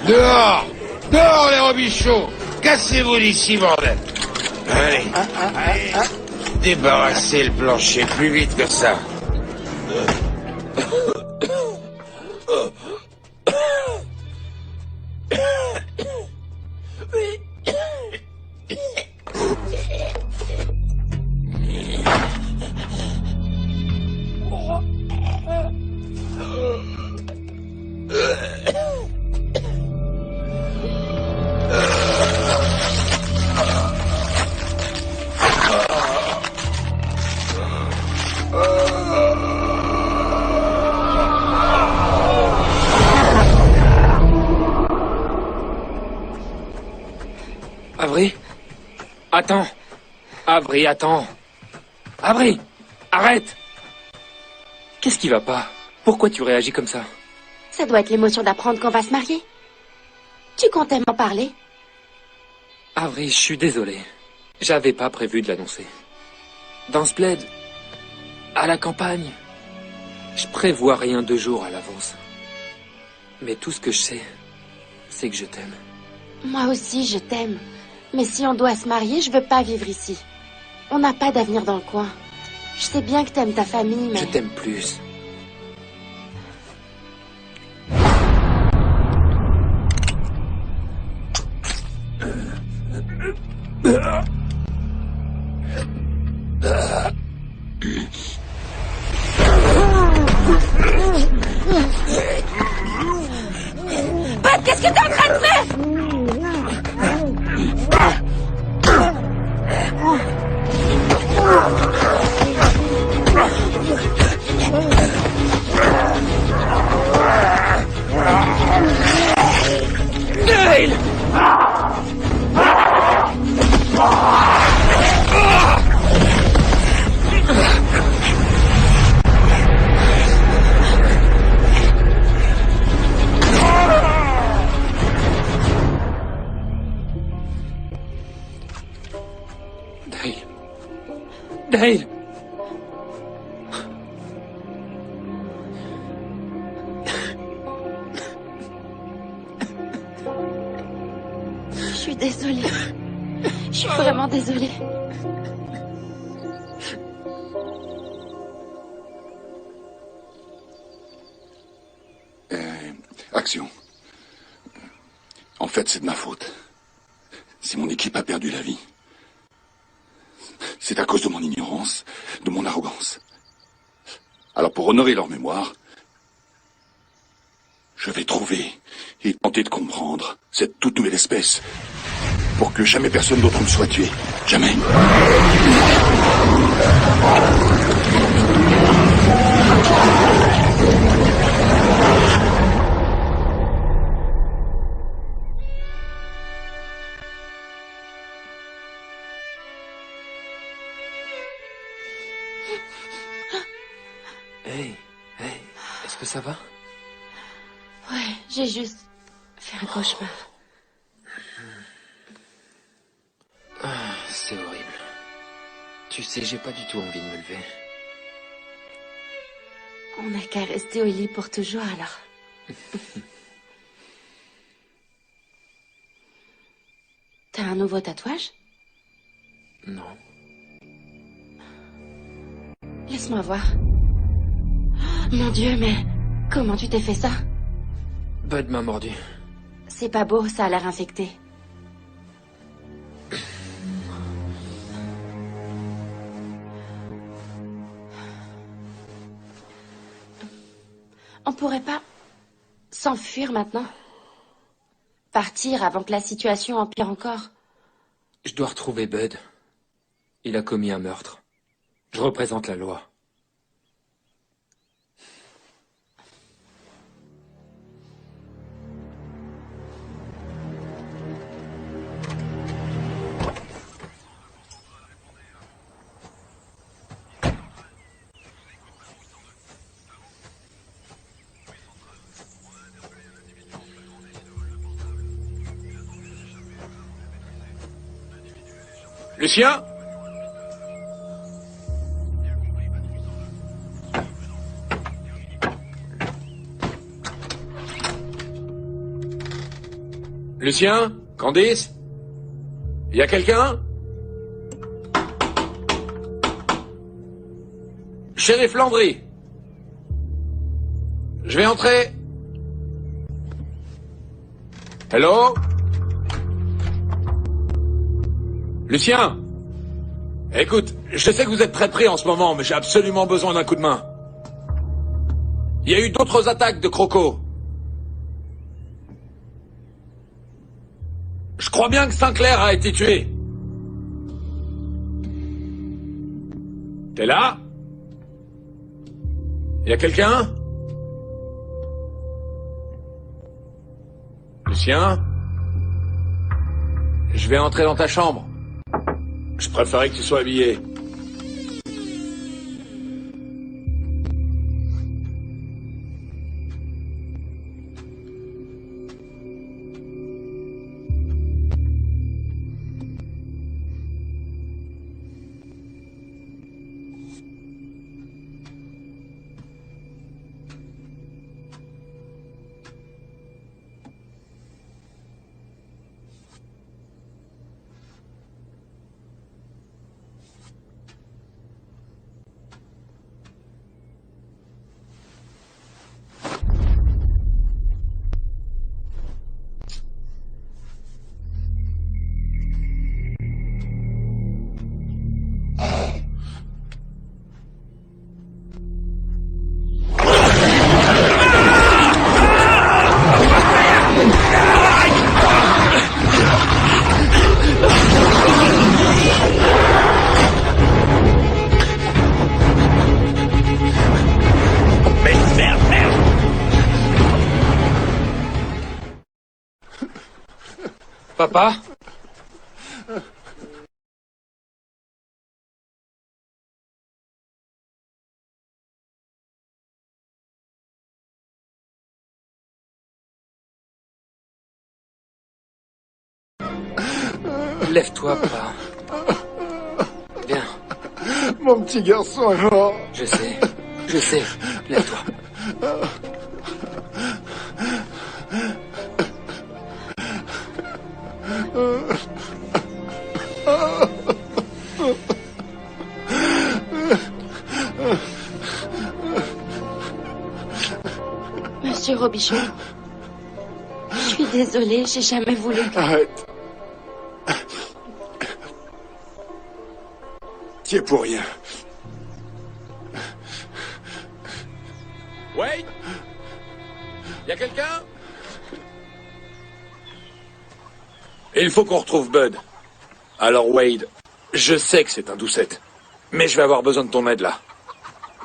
Dehors! Dehors, les Robichauds! Cassez-vous d'ici, bordel! Allez. Débarrassez le plancher plus vite que ça. Avery, attends. Avery, attends. Avery, arrête. Qu'est-ce qui va pas? Pourquoi tu réagis comme ça? Ça doit être l'émotion d'apprendre qu'on va se marier. Tu comptais m'en parler? Avery, je suis désolé. J'avais pas prévu de l'annoncer. Dans ce bled, à la campagne, je prévois rien 2 jours à l'avance. Mais tout ce que je sais, c'est que je t'aime. Moi aussi, je t'aime. Mais si on doit se marier, je veux pas vivre ici. On n'a pas d'avenir dans le coin. Je sais bien que t'aimes ta famille, mais... Je t'aime plus. Pat, qu'est-ce que t'es en train de faire? Dale! Dale! Je suis désolée. Je suis vraiment désolée. Action. En fait, c'est de ma faute. Si mon équipe a perdu la vie, c'est à cause de mon ignorance, de mon arrogance. Alors pour honorer leur mémoire, je vais trouver et tenter de comprendre cette toute nouvelle espèce pour que jamais personne d'autre ne soit tué. Jamais. Hey, est-ce que ça va? Ouais, j'ai juste fait un cauchemar. C'est horrible. Tu sais, j'ai pas du tout envie de me lever. On n'a qu'à rester au lit pour toujours, alors. T'as un nouveau tatouage? Non. Laisse-moi voir. Oh, mon Dieu, mais Comment tu t'es fait ça? Bud m'a mordu. C'est pas beau, ça a l'air infecté. On pourrait pas s'enfuir maintenant? Partir avant que la situation empire encore? Je dois retrouver Bud. Il a commis un meurtre. Je représente la loi. Lucien? Lucien? Candice? Y a quelqu'un? Shérif Landry. Je vais entrer. Hello? Lucien? Écoute, je sais que vous êtes très pris en ce moment, mais j'ai absolument besoin d'un coup de main. Il y a eu d'autres attaques de crocos. Je crois bien que Sinclair a été tué. T'es là? Y a quelqu'un? Lucien? Je vais entrer dans ta chambre. Je préférais que tu sois habillé. Papa? Lève-toi, papa. Viens. Mon petit garçon est mort. Je sais. Lève-toi. Monsieur Robichaud, je suis désolée, j'ai jamais voulu que... Arrête. T'y es pour rien. Wade? Y a quelqu'un? Il faut qu'on retrouve Bud. Alors Wade, je sais que c'est un doucette, mais je vais avoir besoin de ton aide là.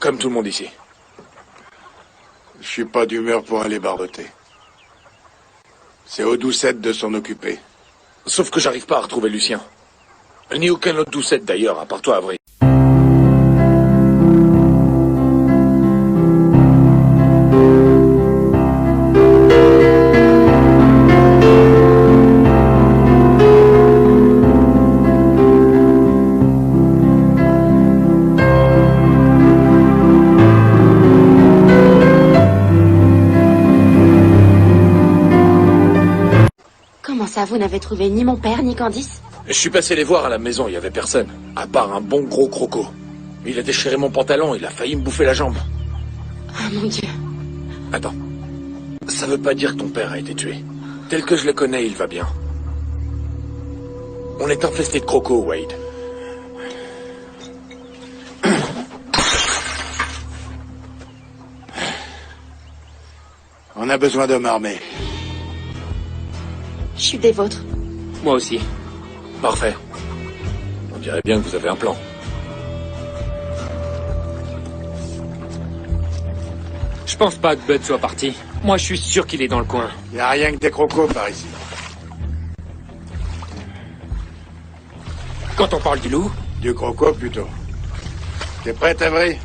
Comme tout le monde ici. Je suis pas d'humeur pour aller barboter. C'est aux doucettes de s'en occuper. Sauf que j'arrive pas à retrouver Lucien. Ni aucun autre doucette d'ailleurs, à part toi, Avril. Comment ça, vous n'avez trouvé ni mon père, ni Candice? Je suis passé les voir à la maison, il y avait personne. À part un bon gros croco. Il a déchiré mon pantalon, il a failli me bouffer la jambe. Oh mon Dieu. Attends. Ça veut pas dire que ton père a été tué. Tel que je le connais, il va bien. On est infesté de crocos, Wade. On a besoin d'hommes armés. Je suis des vôtres. Moi aussi. Parfait. On dirait bien que vous avez un plan. Je pense pas que Bud soit parti. Moi, je suis sûr qu'il est dans le coin. Y a rien que des crocos par ici. Quand on parle du loup, Du croco, plutôt. T'es prête, Avery?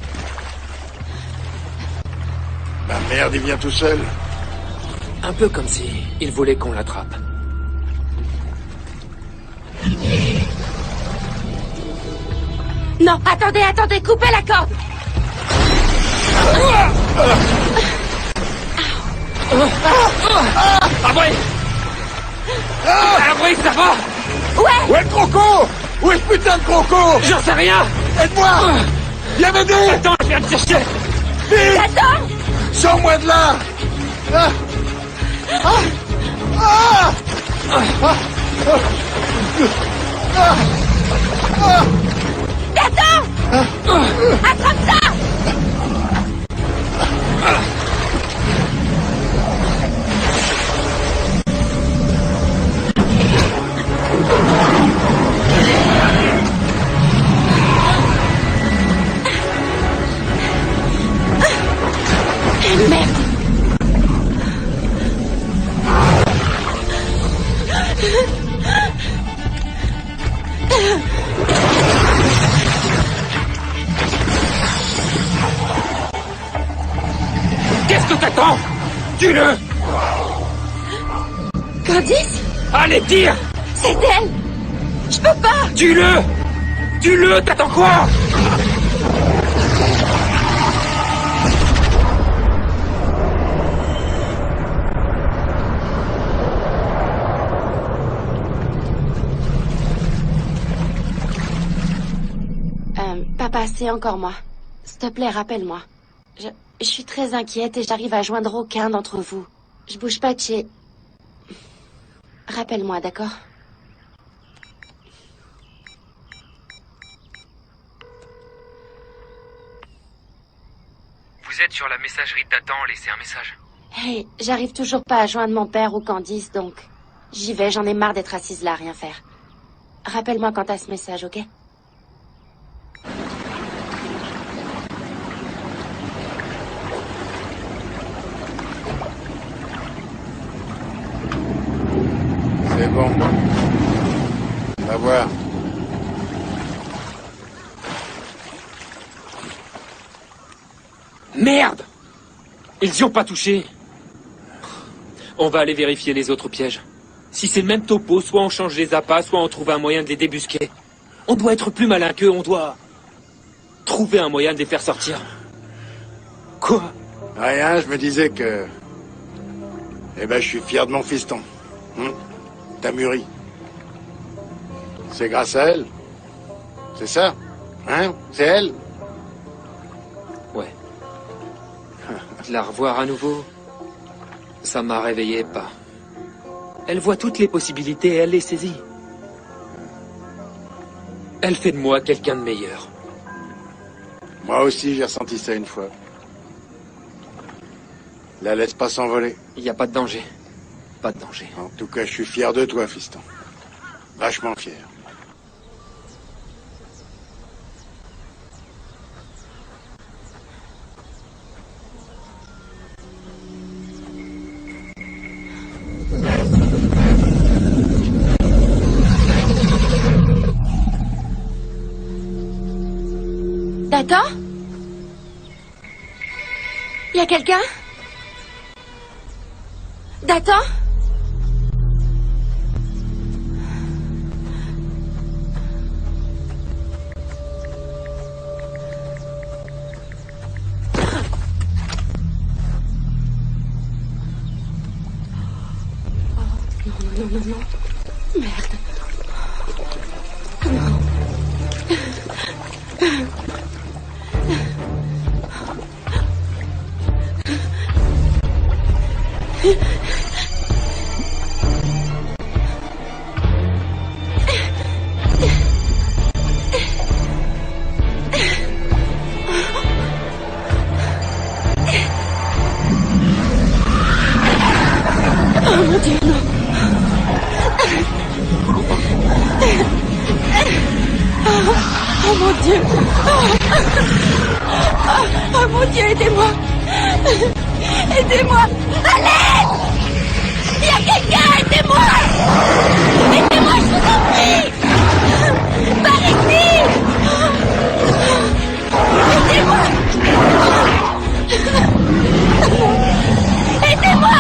Bah merde, il vient tout seul. un peu comme si il voulait qu'on l'attrape. Non, attendez, coupez la corde! Avery! Avery, ça va? Ouais! Où est le croco? Où est ce putain de croco? J'en sais rien! Aide-moi! Viens m'aider! Attends, je viens te chercher! Vite! Attends! Sors-moi de là! Ah! Ah! Ah! Ah! Ah! Ah! Attends! Attrape ça! Merde! Qu'est-ce que t'attends? Tue-le! Candice? Allez, tire! C'est elle! Je peux pas! Tue-le! Tue-le! T'attends quoi? Papa, c'est encore moi. S'il te plaît, rappelle-moi. Je suis très inquiète et j'arrive à joindre aucun d'entre vous. Je bouge pas de chez... Rappelle-moi, d'accord? Vous êtes sur la messagerie de Nathan, laissez un message. Hey, j'arrive toujours pas à joindre mon père ou Candice, donc... J'y vais, j'en ai marre d'être assise là à rien faire. Rappelle-moi quand t'as ce message, ok? C'est bon. Va voir. Merde! Ils y ont pas touché. On va aller vérifier les autres pièges. Si c'est le même topo, soit on change les appâts, soit on trouve un moyen de les débusquer. On doit être plus malin qu'eux, on doit... trouver un moyen de les faire sortir. Quoi? Rien, je me disais que... Eh ben, je suis fier de mon fiston. T'as mûri. C'est grâce à elle. C'est ça? Hein? C'est elle? Ouais. De la revoir à nouveau, ça m'a réveillé pas. Elle voit toutes les possibilités et elle les saisit. Elle fait de moi quelqu'un de meilleur. Moi aussi, j'ai ressenti ça une fois. La laisse pas s'envoler. Il n'y a pas de danger. Pas de danger. En tout cas, je suis fier de toi, fiston. Vachement fier. D'accord? Y a quelqu'un? D'accord? Non. Merde. Non. Oh mon Dieu, non. Oh mon Dieu. Oh mon Dieu, aidez-moi. Aidez-moi. Allez! Il y a quelqu'un, aidez-moi. Aidez-moi, je vous en prie. Par ici. Aidez-moi. Aidez-moi.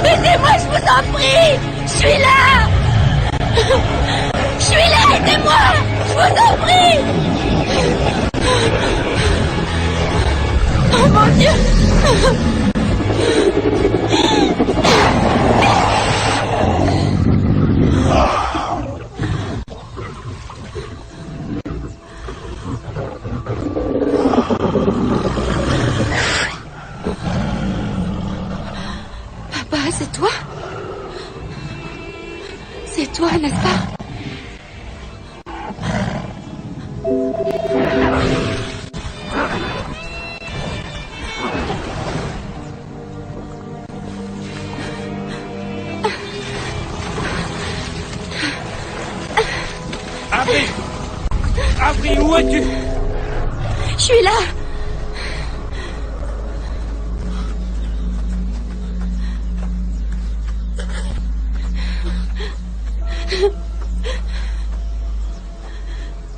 Aidez-moi, je vous en prie. Je suis là. Je suis là, aidez-moi. Je vous en prie. Oh mon Dieu. Papa, c'est toi? C'est toi, n'est-ce pas? Avery! Avery, où es-tu? Je suis là.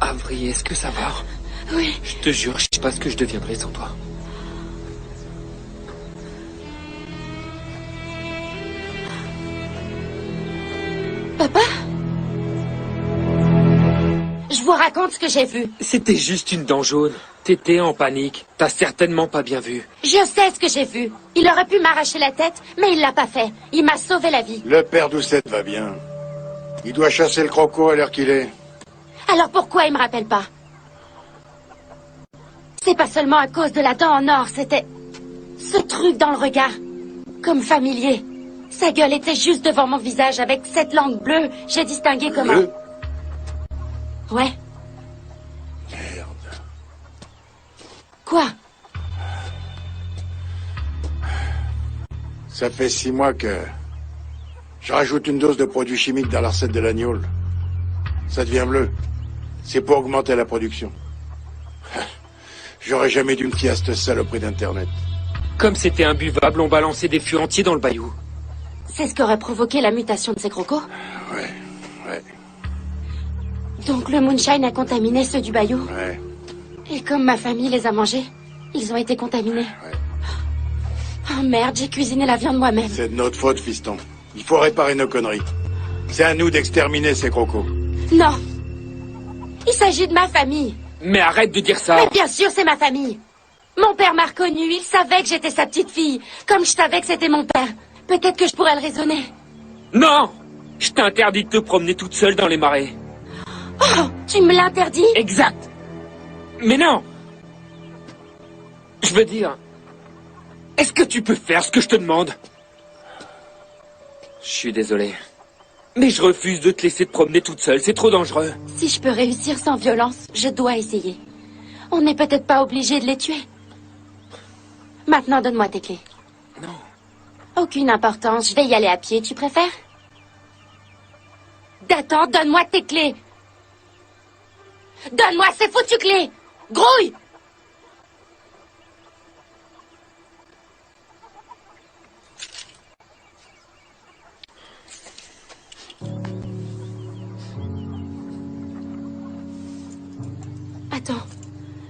Avery, est-ce que ça va? Oui. Je te jure, je sais pas ce que je deviendrais sans toi. Papa? Je vous raconte ce que j'ai vu. C'était juste une dent jaune. T'étais en panique. T'as certainement pas bien vu. Je sais ce que j'ai vu. Il aurait pu m'arracher la tête, mais il l'a pas fait. Il m'a sauvé la vie. Le père Doucette va bien. Il doit chasser le croco à l'heure qu'il est. Alors pourquoi il me rappelle pas? C'est pas seulement à cause de la dent en or, c'était... ce truc dans le regard. Comme familier. Sa gueule était juste devant mon visage avec cette langue bleue. J'ai distingué comme un... Ouais. Merde. Quoi? Ça fait 6 mois que... je rajoute une dose de produits chimiques dans la recette de l'agneau. Ça devient bleu. C'est pour augmenter la production. J'aurais jamais dû me fier à cette saloperie d'Internet. Comme c'était imbuvable, on balançait des fûts entiers dans le bayou. C'est ce qu'aurait provoqué la mutation de ces crocos? Ouais. Donc le moonshine a contaminé ceux du bayou? Ouais. Et comme ma famille les a mangés, ils ont été contaminés. Oh merde, j'ai cuisiné la viande moi-même. C'est de notre faute, fiston. Il faut réparer nos conneries. C'est à nous d'exterminer ces crocos. Non. Il s'agit de ma famille. Mais arrête de dire ça. Mais bien sûr, c'est ma famille. Mon père m'a reconnu, il savait que j'étais sa petite fille, comme je savais que c'était mon père. Peut-être que je pourrais le raisonner. Non! Je t'interdis de te promener toute seule dans les marais. Oh, tu me l'interdis? Exact. Mais non! Je veux dire... Est-ce que tu peux faire ce que je te demande? Je suis désolé. Mais je refuse de te laisser te promener toute seule, c'est trop dangereux. Si je peux réussir sans violence, je dois essayer. On n'est peut-être pas obligé de les tuer. Maintenant, donne-moi tes clés. Non. Aucune importance, je vais y aller à pied, tu préfères? Attends, donne-moi tes clés. Donne-moi ces foutues clés. Grouille! Attends.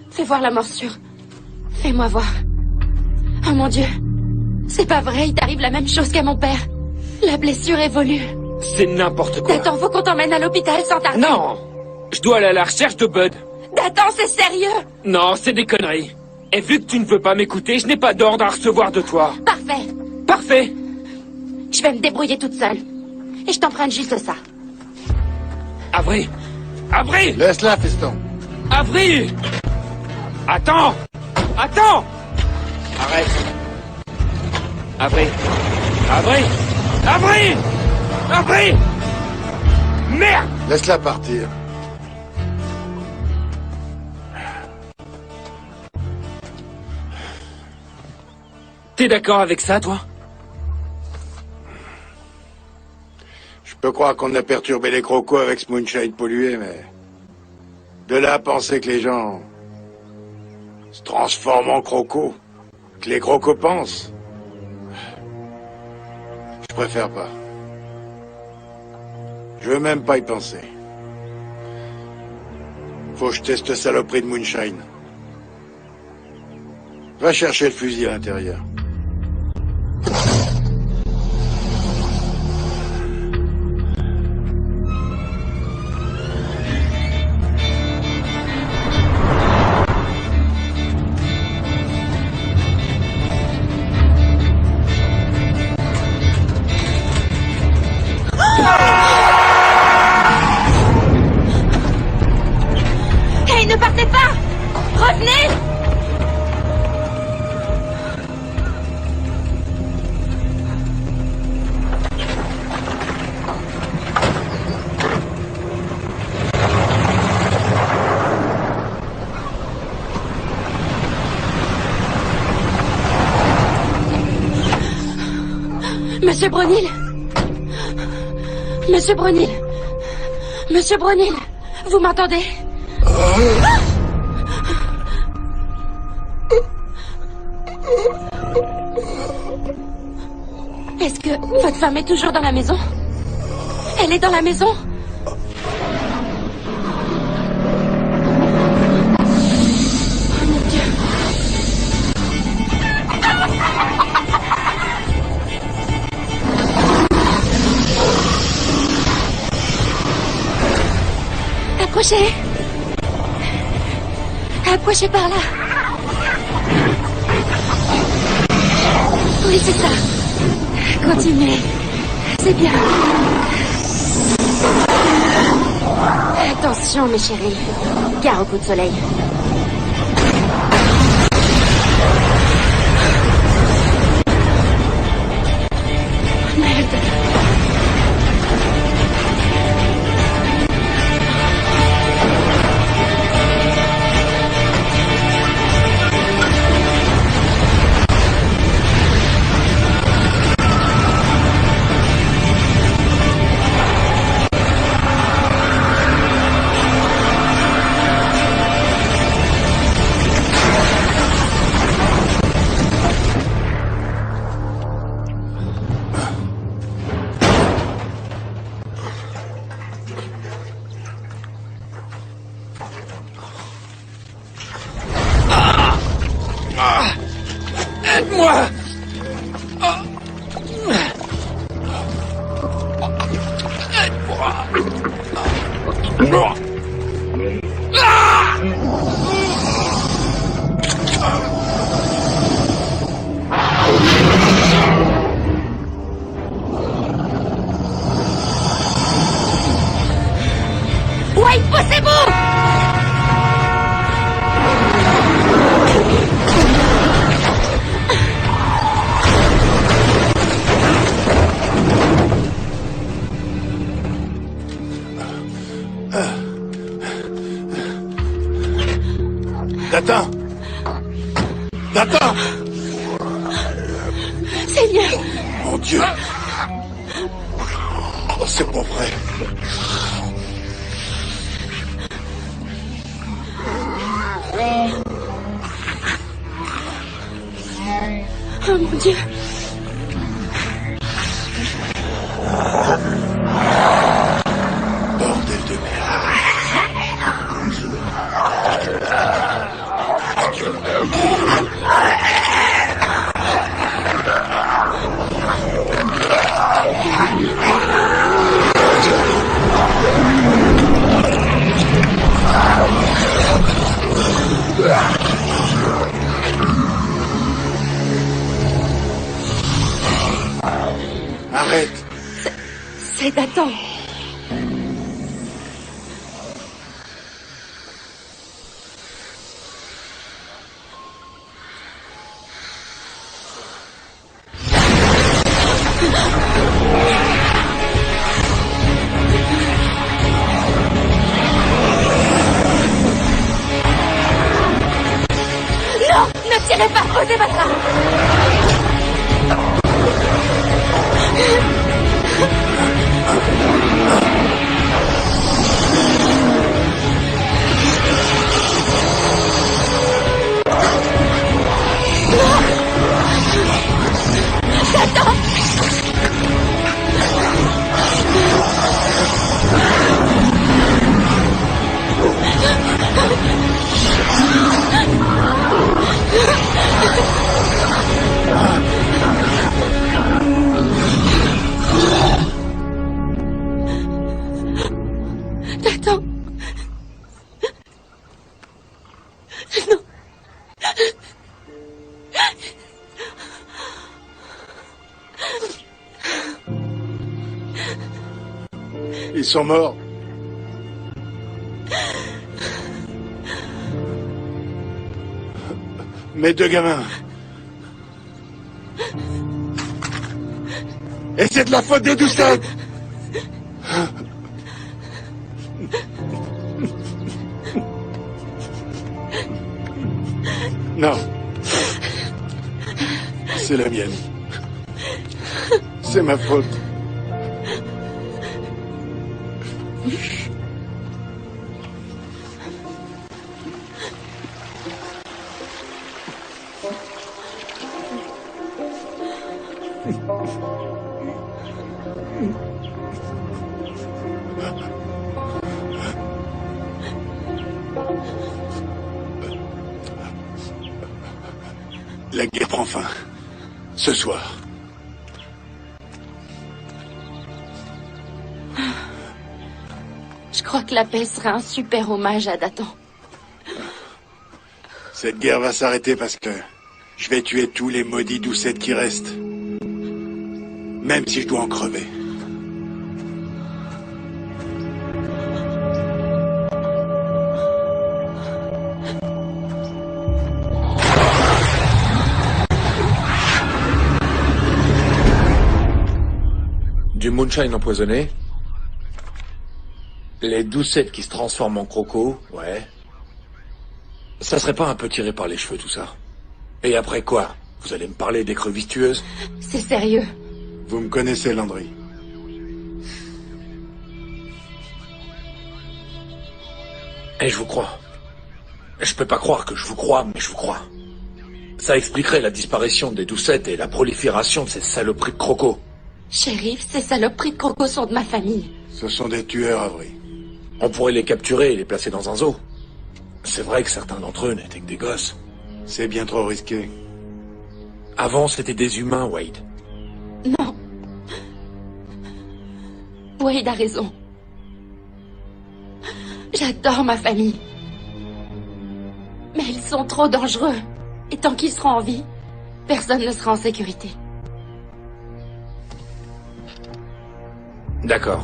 Fais voir la morsure. Fais-moi voir. Oh mon Dieu. C'est pas vrai, il t'arrive la même chose qu'à mon père. La blessure évolue. C'est n'importe quoi. Attends, faut qu'on t'emmène à l'hôpital sans tarder. Non! Je dois aller à la recherche de Bud. Attends, c'est sérieux? Non, c'est des conneries. Et vu que tu ne veux pas m'écouter, je n'ai pas d'ordre à recevoir de toi. Parfait. Parfait. Je vais me débrouiller toute seule. Et je t'emprunte juste ça. Avril! Avril! Laisse-la, fiston. Avril! Attends! Attends! Arrête! Avril! Avril! Avril! Avril! Merde! Laisse-la partir. T'es d'accord avec ça, toi? Je peux croire qu'on a perturbé les crocos avec ce moonshine pollué, mais... De là à penser que les gens se transforment en crocos, que les crocos pensent... Je préfère pas. Je veux même pas y penser. Faut que je teste cette saloperie de moonshine. Va chercher le fusil à l'intérieur. Hey, ne partez pas! Revenez! Monsieur Bronil! Monsieur Bronil! Monsieur Bronil! Vous m'entendez? Est-ce que votre femme est toujours dans la maison? Elle est dans la maison? Oh mon Dieu! Approchez! Approchez par là! Oui, c'est ça! Continuez! C'est bien! Attention, mes chéris! Gare au coup de soleil! Merde! Aide-moi! Aide-moi! Ouais, poussez-vous! Nathan! Nathan! Seigneur! Mon Dieu! Oh, c'est pas vrai! Oh mon Dieu! Bordel de C'est Dathan. Non, ne tirez pas, posez votre arme. Dathan. Non. Ils sont morts. Mes deux gamins. Et c'est de la faute des Doucet. Non. C'est la mienne. C'est ma faute. La guerre prend fin. Ce soir. Je crois que la paix serait un super hommage à Dathan. Cette guerre va s'arrêter parce que je vais tuer tous les maudits doucettes qui restent. Même si je dois en crever. Du moonshine empoisonné. Les doucettes qui se transforment en crocos, ouais. Ça serait pas un peu tiré par les cheveux tout ça? Et après quoi? Vous allez me parler d'écrevisses tueuses? C'est sérieux. Vous me connaissez, Landry. Et je vous crois. Je peux pas croire que je vous crois, mais je vous crois. Ça expliquerait la disparition des doucettes et la prolifération de ces saloperies de crocos. Shérif, ces saloperies de crocos sont de ma famille. Ce sont des tueurs, Avery. On pourrait les capturer et les placer dans un zoo. C'est vrai que certains d'entre eux n'étaient que des gosses. C'est bien trop risqué. Avant, c'était des humains, Wade. Non. Wade a raison. J'adore ma famille. Mais ils sont trop dangereux. Et tant qu'ils seront en vie, personne ne sera en sécurité. D'accord.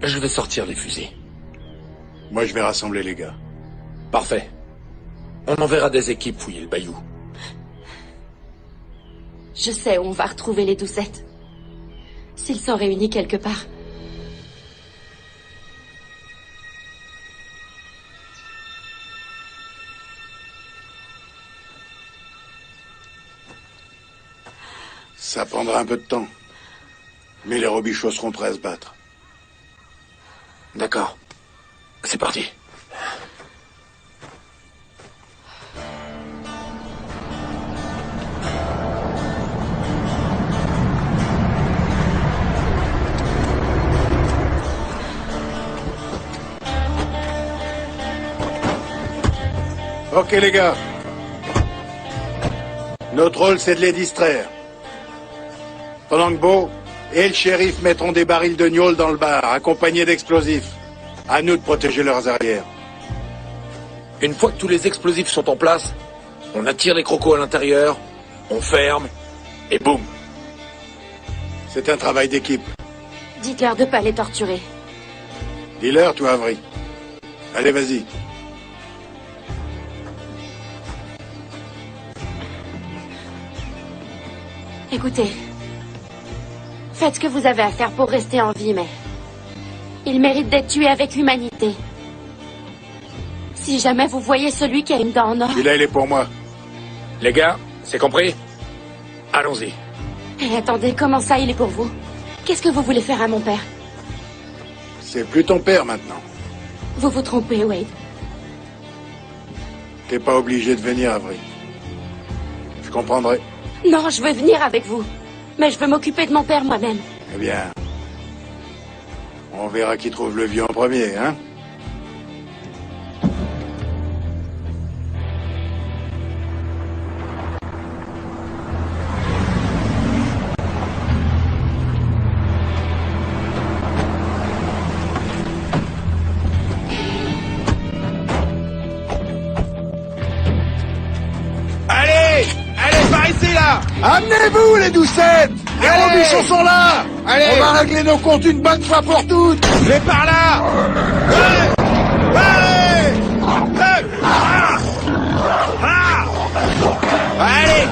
Je vais sortir les fusils. Moi, je vais rassembler les gars. Parfait. On enverra des équipes fouiller le bayou. Je sais où on va retrouver les doucettes. S'ils sont réunis quelque part. Ça prendra un peu de temps. Mais les robichaux seront prêts à se battre. D'accord. C'est parti. Ok les gars. Notre rôle c'est de les distraire. Pendant que Beau et le shérif mettront des barils de gnôle dans le bar, accompagnés d'explosifs. À nous de protéger leurs arrières. Une fois que tous les explosifs sont en place, on attire les crocos à l'intérieur, on ferme, et boum. C'est un travail d'équipe. Dites-leur de pas les torturer. Dis-leur, toi, Avery. Allez, vas-y. Écoutez. Faites ce que vous avez à faire pour rester en vie, mais... il mérite d'être tué avec humanité. Si jamais vous voyez celui qui a une dent en or... Celui-là, il est pour moi. Les gars, c'est compris? Allons-y. Et attendez, comment ça, il est pour vous? Qu'est-ce que vous voulez faire à mon père? C'est plus ton père, maintenant. Vous vous trompez, Wade. T'es pas obligé de venir, Avery. Je comprendrai. Non, je veux venir avec vous. Mais je veux m'occuper de mon père moi-même. Eh bien... on verra qui trouve le vieux en premier, hein? Allez! Allez, par ici, là! Amenez-vous, les doucettes! Les robichons sont là! Allez! On va régler nos comptes une bonne fois pour toutes! Mais par là! Allez! Allez! Allez! Allez!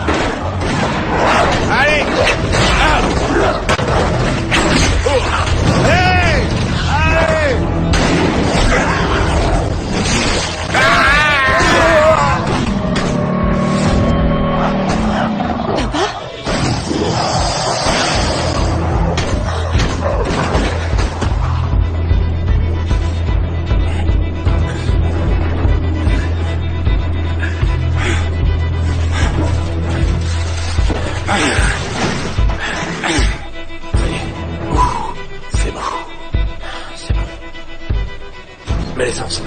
Hey! Allez! C'est bon. C'est bon. Mets l'essence.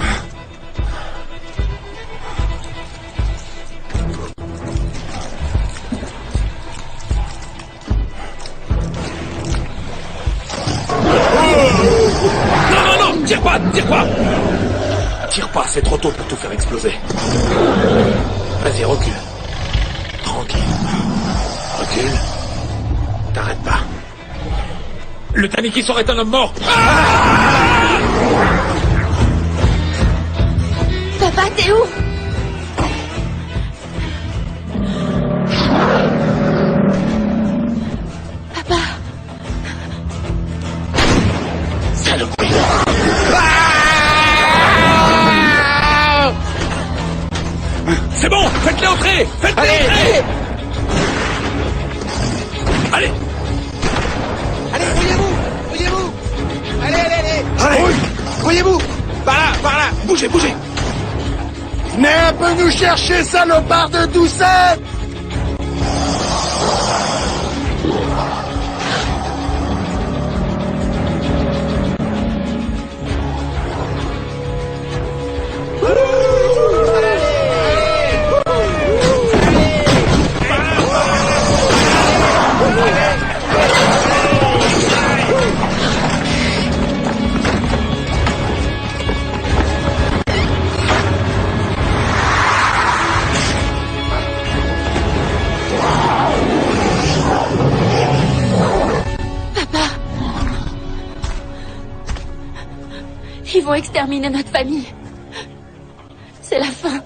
Non, tire pas! Tire pas, c'est trop tôt pour tout faire exploser. Vas-y, recule. Tranquille. Recule. T'arrêtes pas. Le Tanikisor est un homme mort. Papa, t'es où? Papa. Saloperie. C'est bon, faites-les entrer. Faites-les entrer. Allez. Allez, voyez-vous! Allez! Voyez-vous! Par là! Bougez! Venez un peu nous chercher, salopard de doucette! Ils vont exterminer notre famille. C'est la fin.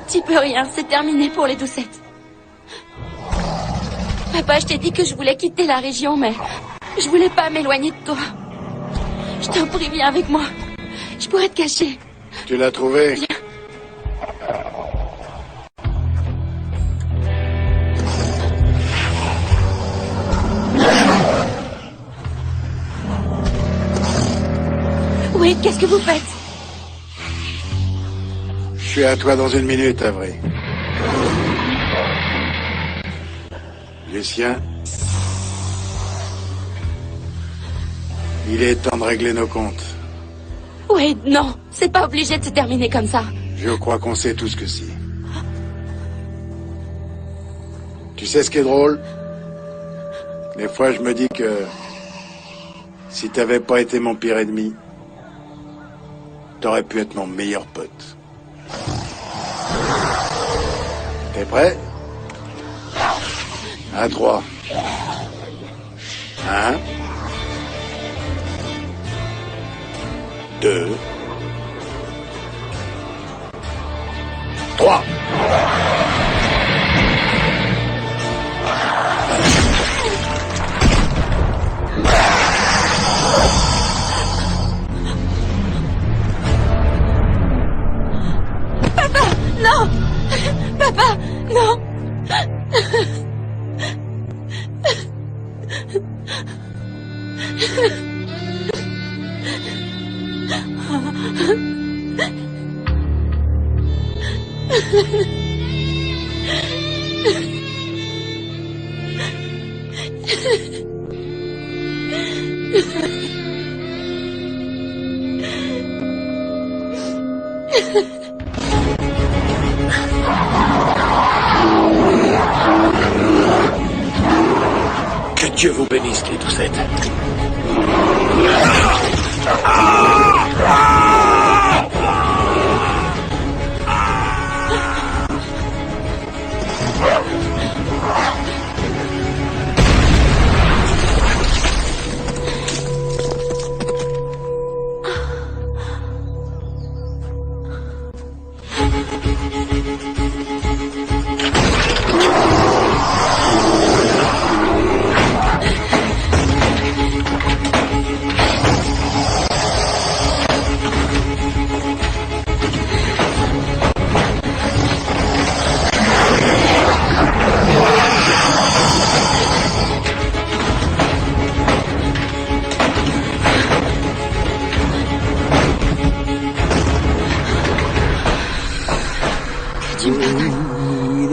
Tu peux rien, c'est terminé pour les doucettes. Papa, je t'ai dit que je voulais quitter la région, mais je voulais pas m'éloigner de toi. Je t'en prie, viens avec moi. Je pourrais te cacher. Tu l'as trouvé? Viens. Oui, qu'est-ce que vous faites? Je suis à toi dans une minute, Avery. Lucien, il est temps de régler nos comptes. Oui, non, c'est pas obligé de se terminer comme ça. Je crois qu'on sait tout ce que c'est. Tu sais ce qui est drôle? Des fois, je me dis que si t'avais pas été mon pire ennemi, t'aurais pu être mon meilleur pote. T'es prêt? À 3. 1, 2, 3. Non! Papa, non! Que Dieu vous bénisse, les doucettes.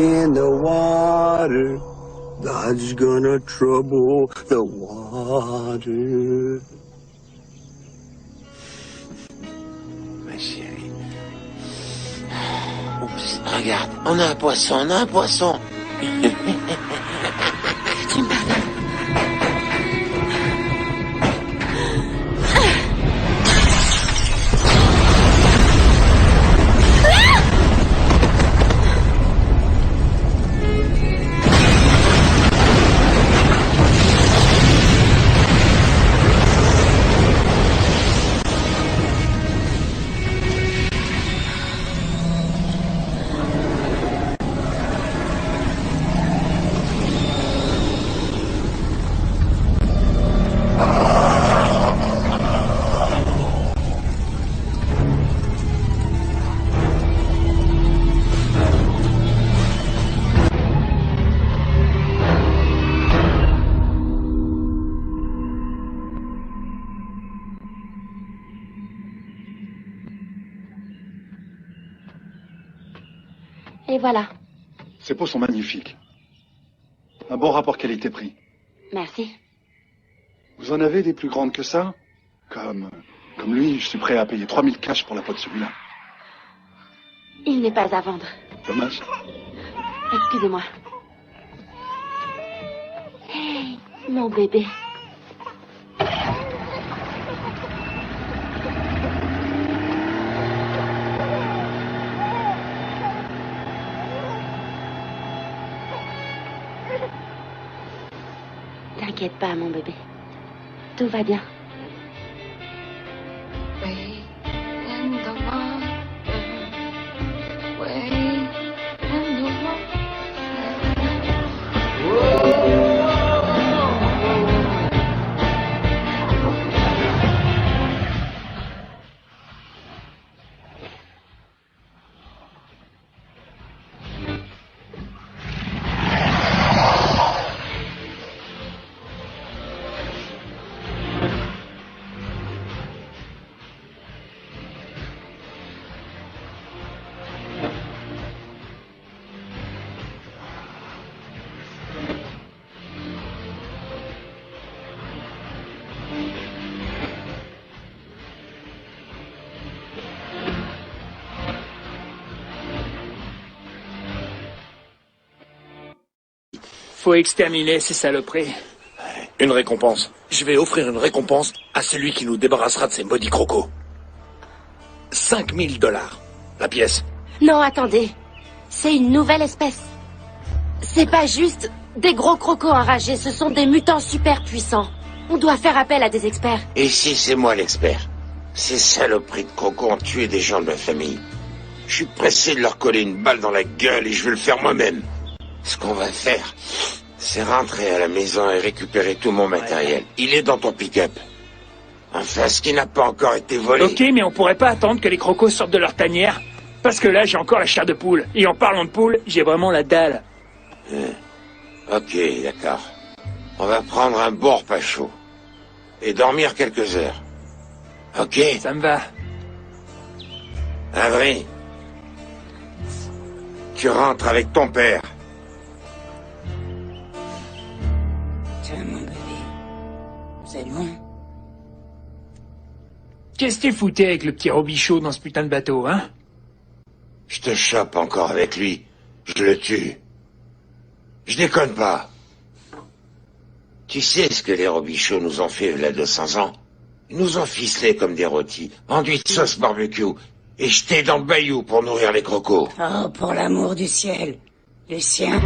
In the water, God's gonna trouble the water. Ma chérie. Oups, regarde, on a un poisson, on a un poisson. Tu me pardonnes? Et voilà. Ces peaux sont magnifiques. Un bon rapport qualité-prix. Merci. Vous en avez des plus grandes que ça? Comme lui, je suis prêt à payer 3000 cash pour la peau de celui-là. Il n'est pas à vendre. Dommage. Excusez-moi. Hey, mon bébé. T'inquiète pas, mon bébé. Tout va bien. Faut exterminer ces saloperies. Une récompense. Je vais offrir une récompense à celui qui nous débarrassera de ces maudits crocos. 5000 $, la pièce. Non, attendez. C'est une nouvelle espèce. C'est pas juste des gros crocos enragés, ce sont des mutants super puissants. On doit faire appel à des experts. Et si c'est moi l'expert? Ces saloperies de crocos ont tué des gens de ma famille. Je suis pressé de leur coller une balle dans la gueule et je vais le faire moi-même. Ce qu'on va faire, c'est rentrer à la maison et récupérer tout mon matériel. Il est dans ton pick-up. Enfin, ce qui n'a pas encore été volé. Ok, mais on pourrait pas attendre que les crocos sortent de leur tanière? Parce que là, j'ai encore la chair de poule. Et en parlant de poule, j'ai vraiment la dalle. Ok, d'accord. On va prendre un bon repas chaud. Et dormir quelques heures. Ok? Ça me va. Avery, tu rentres avec ton père. Tiens, mon bébé. C'est loin. Qu'est-ce que t'es fouté avec le petit Robichaud dans ce putain de bateau, hein? Je te chope encore avec lui. Je le tue. Je déconne pas. Tu sais ce que les Robichauds nous ont fait il y a 200 ans? Ils nous ont ficelés comme des rôtis, enduits de sauce barbecue, et jetés dans le bayou pour nourrir les crocos. Oh, pour l'amour du ciel. Lucien.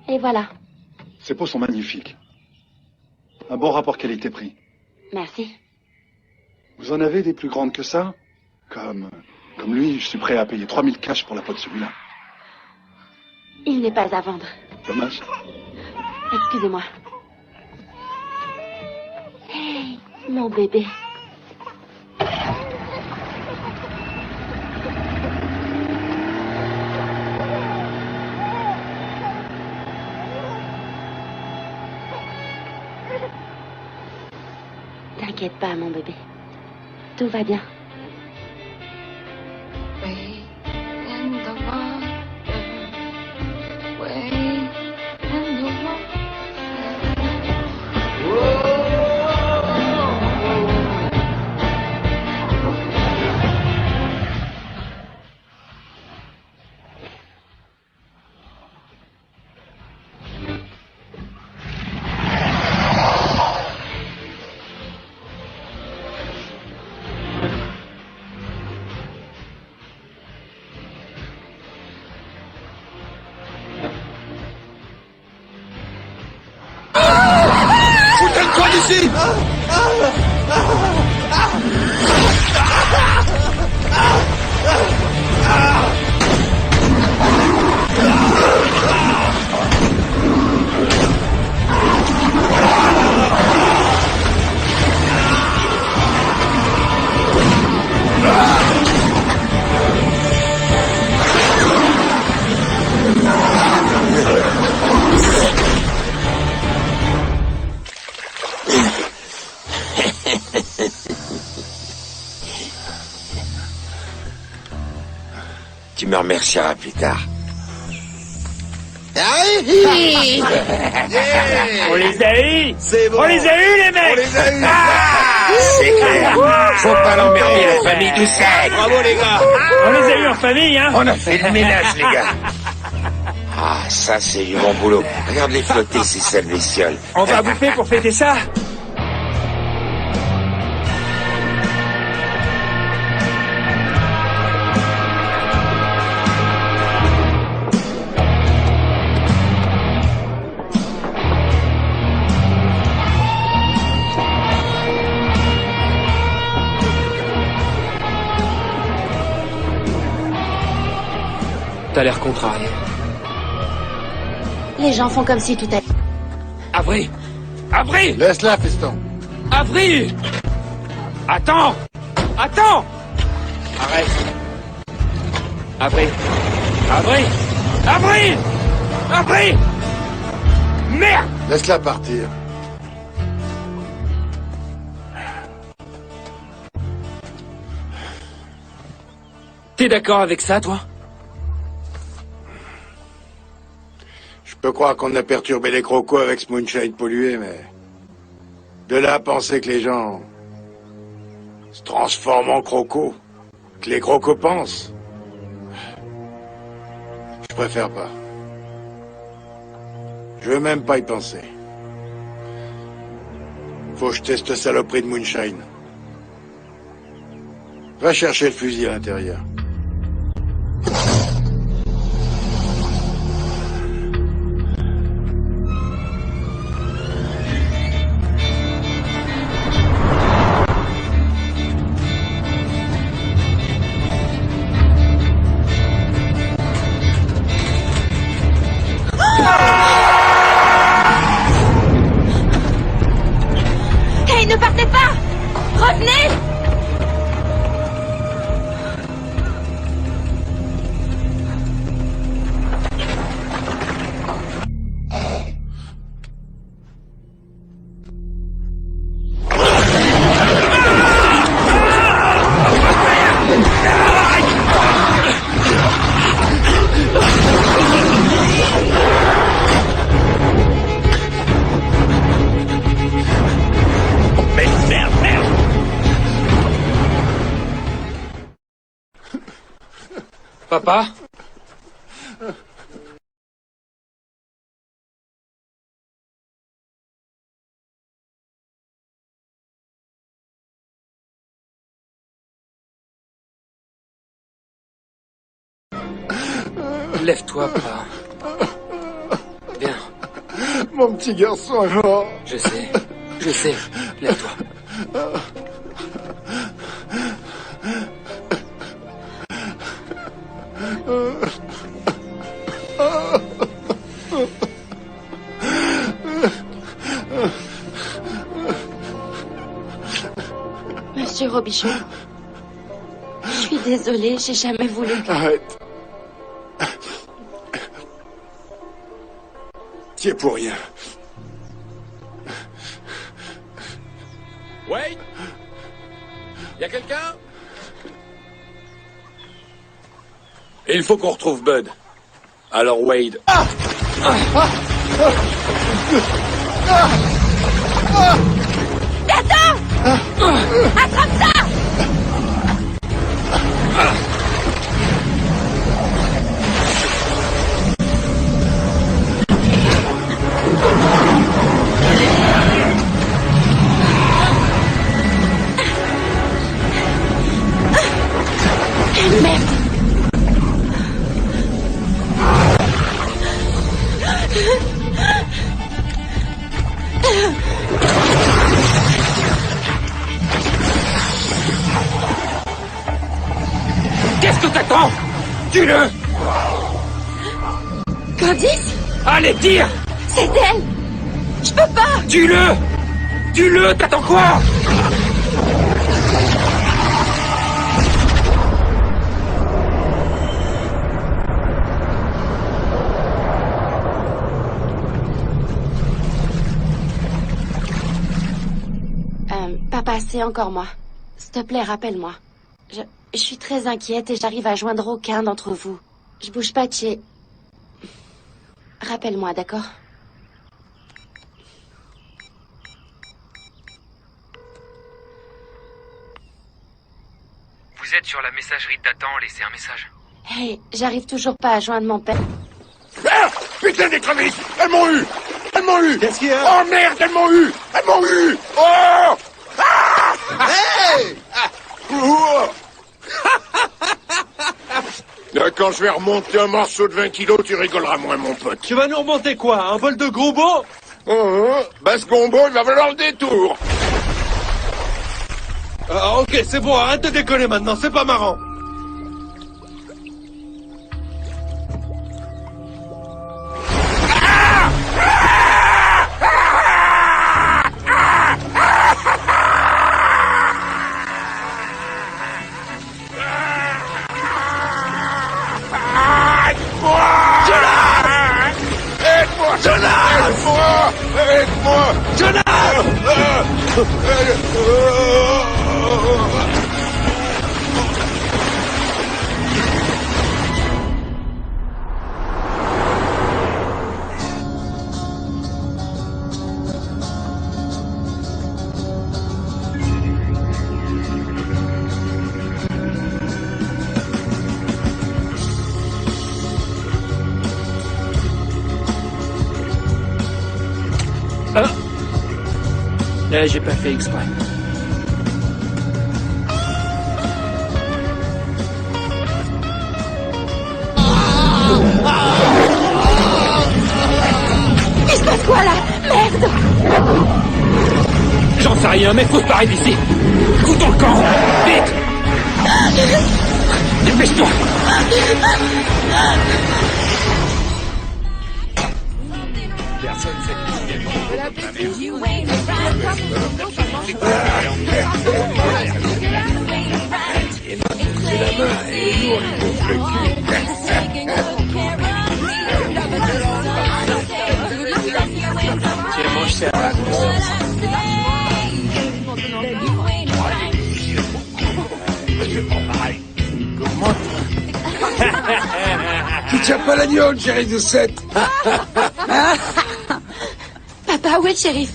Et voilà. Ces peaux sont magnifiques. Un bon rapport qualité-prix. Merci. Vous en avez des plus grandes que ça? Comme lui, je suis prêt à payer 3000 cash pour la peau de celui-là. Il n'est pas à vendre. Dommage. Excusez-moi. Hey, mon bébé. T'inquiète pas, mon bébé. Tout va bien. Foutez-le-toi d'ici! Tu me remercieras plus tard. On les a eus! C'est bon! On les a eus, les mecs! On les a eus! C'est clair. Faut pas l'emmerder, la famille Doucet. Bravo, les gars! On les a eus en famille, hein? On a fait le ménage, les gars. Ah, ça, c'est du bon boulot. Regarde-les flotter, ces sales bestioles. On va bouffer pour fêter ça? T'as l'air contrarié. Les gens font comme si tout allait. Avery! Avery! Laisse-la, fiston. Avery! Attends! Attends! Arrête! Avery! Avery! Avery! Avery! Merde! Laisse-la partir. T'es d'accord avec ça, toi? Je peux croire qu'on a perturbé les crocos avec ce moonshine pollué, mais... De là à penser que les gens... se transforment en crocos. Que les crocos pensent. Je préfère pas. Je veux même pas y penser. Faut que je teste saloperie de moonshine. Va chercher le fusil à l'intérieur. Hey, ne partez pas! Revenez! Papa? Lève-toi, papa. Viens. Mon petit garçon est mort. Je sais. Lève-toi. Monsieur Robichaud, je suis désolée, j'ai jamais voulu que... Arrête. T'y es pour rien. Wade? Y a quelqu'un? Il faut qu'on retrouve Bud. Alors Wade. Attends! Attrape ça! Merde! Qu'est-ce que t'attends? Tue-le! Candice? Allez, tire! C'est elle! Je peux pas! Tue-le! Tue-le! T'attends quoi? Papa, c'est encore moi. S'il te plaît, rappelle-moi. Je suis très inquiète et j'arrive à joindre aucun d'entre vous. Je bouge pas de chez... Rappelle-moi, d'accord? Vous êtes sur la messagerie de Dathan, laissez un message. Hey, j'arrive toujours pas à joindre mon père. Ah! Putain d'écrevisses! Elles m'ont eu! Elles m'ont eu! Qu'est-ce qu'il y a? Oh merde, elles m'ont eu! Elles m'ont eu! Oh! Ah! Hey! Quand je vais remonter un morceau de 20 kilos, tu rigoleras moins, mon pote. Tu vas nous remonter quoi? Un bol de gombo? Bah ce gombo, il va valoir le détour. Ah, ok, c'est bon, arrête de déconner maintenant, c'est pas marrant. J'ai pas fait exprès. Merde! J'en sais rien, mais faut se barrer d'ici. Foutons le camp. Vite. Dépêche-toi. Tiens, mange ça. Tu tiens pas l'agneau, Jerry Doucette. Papa, où est le shérif?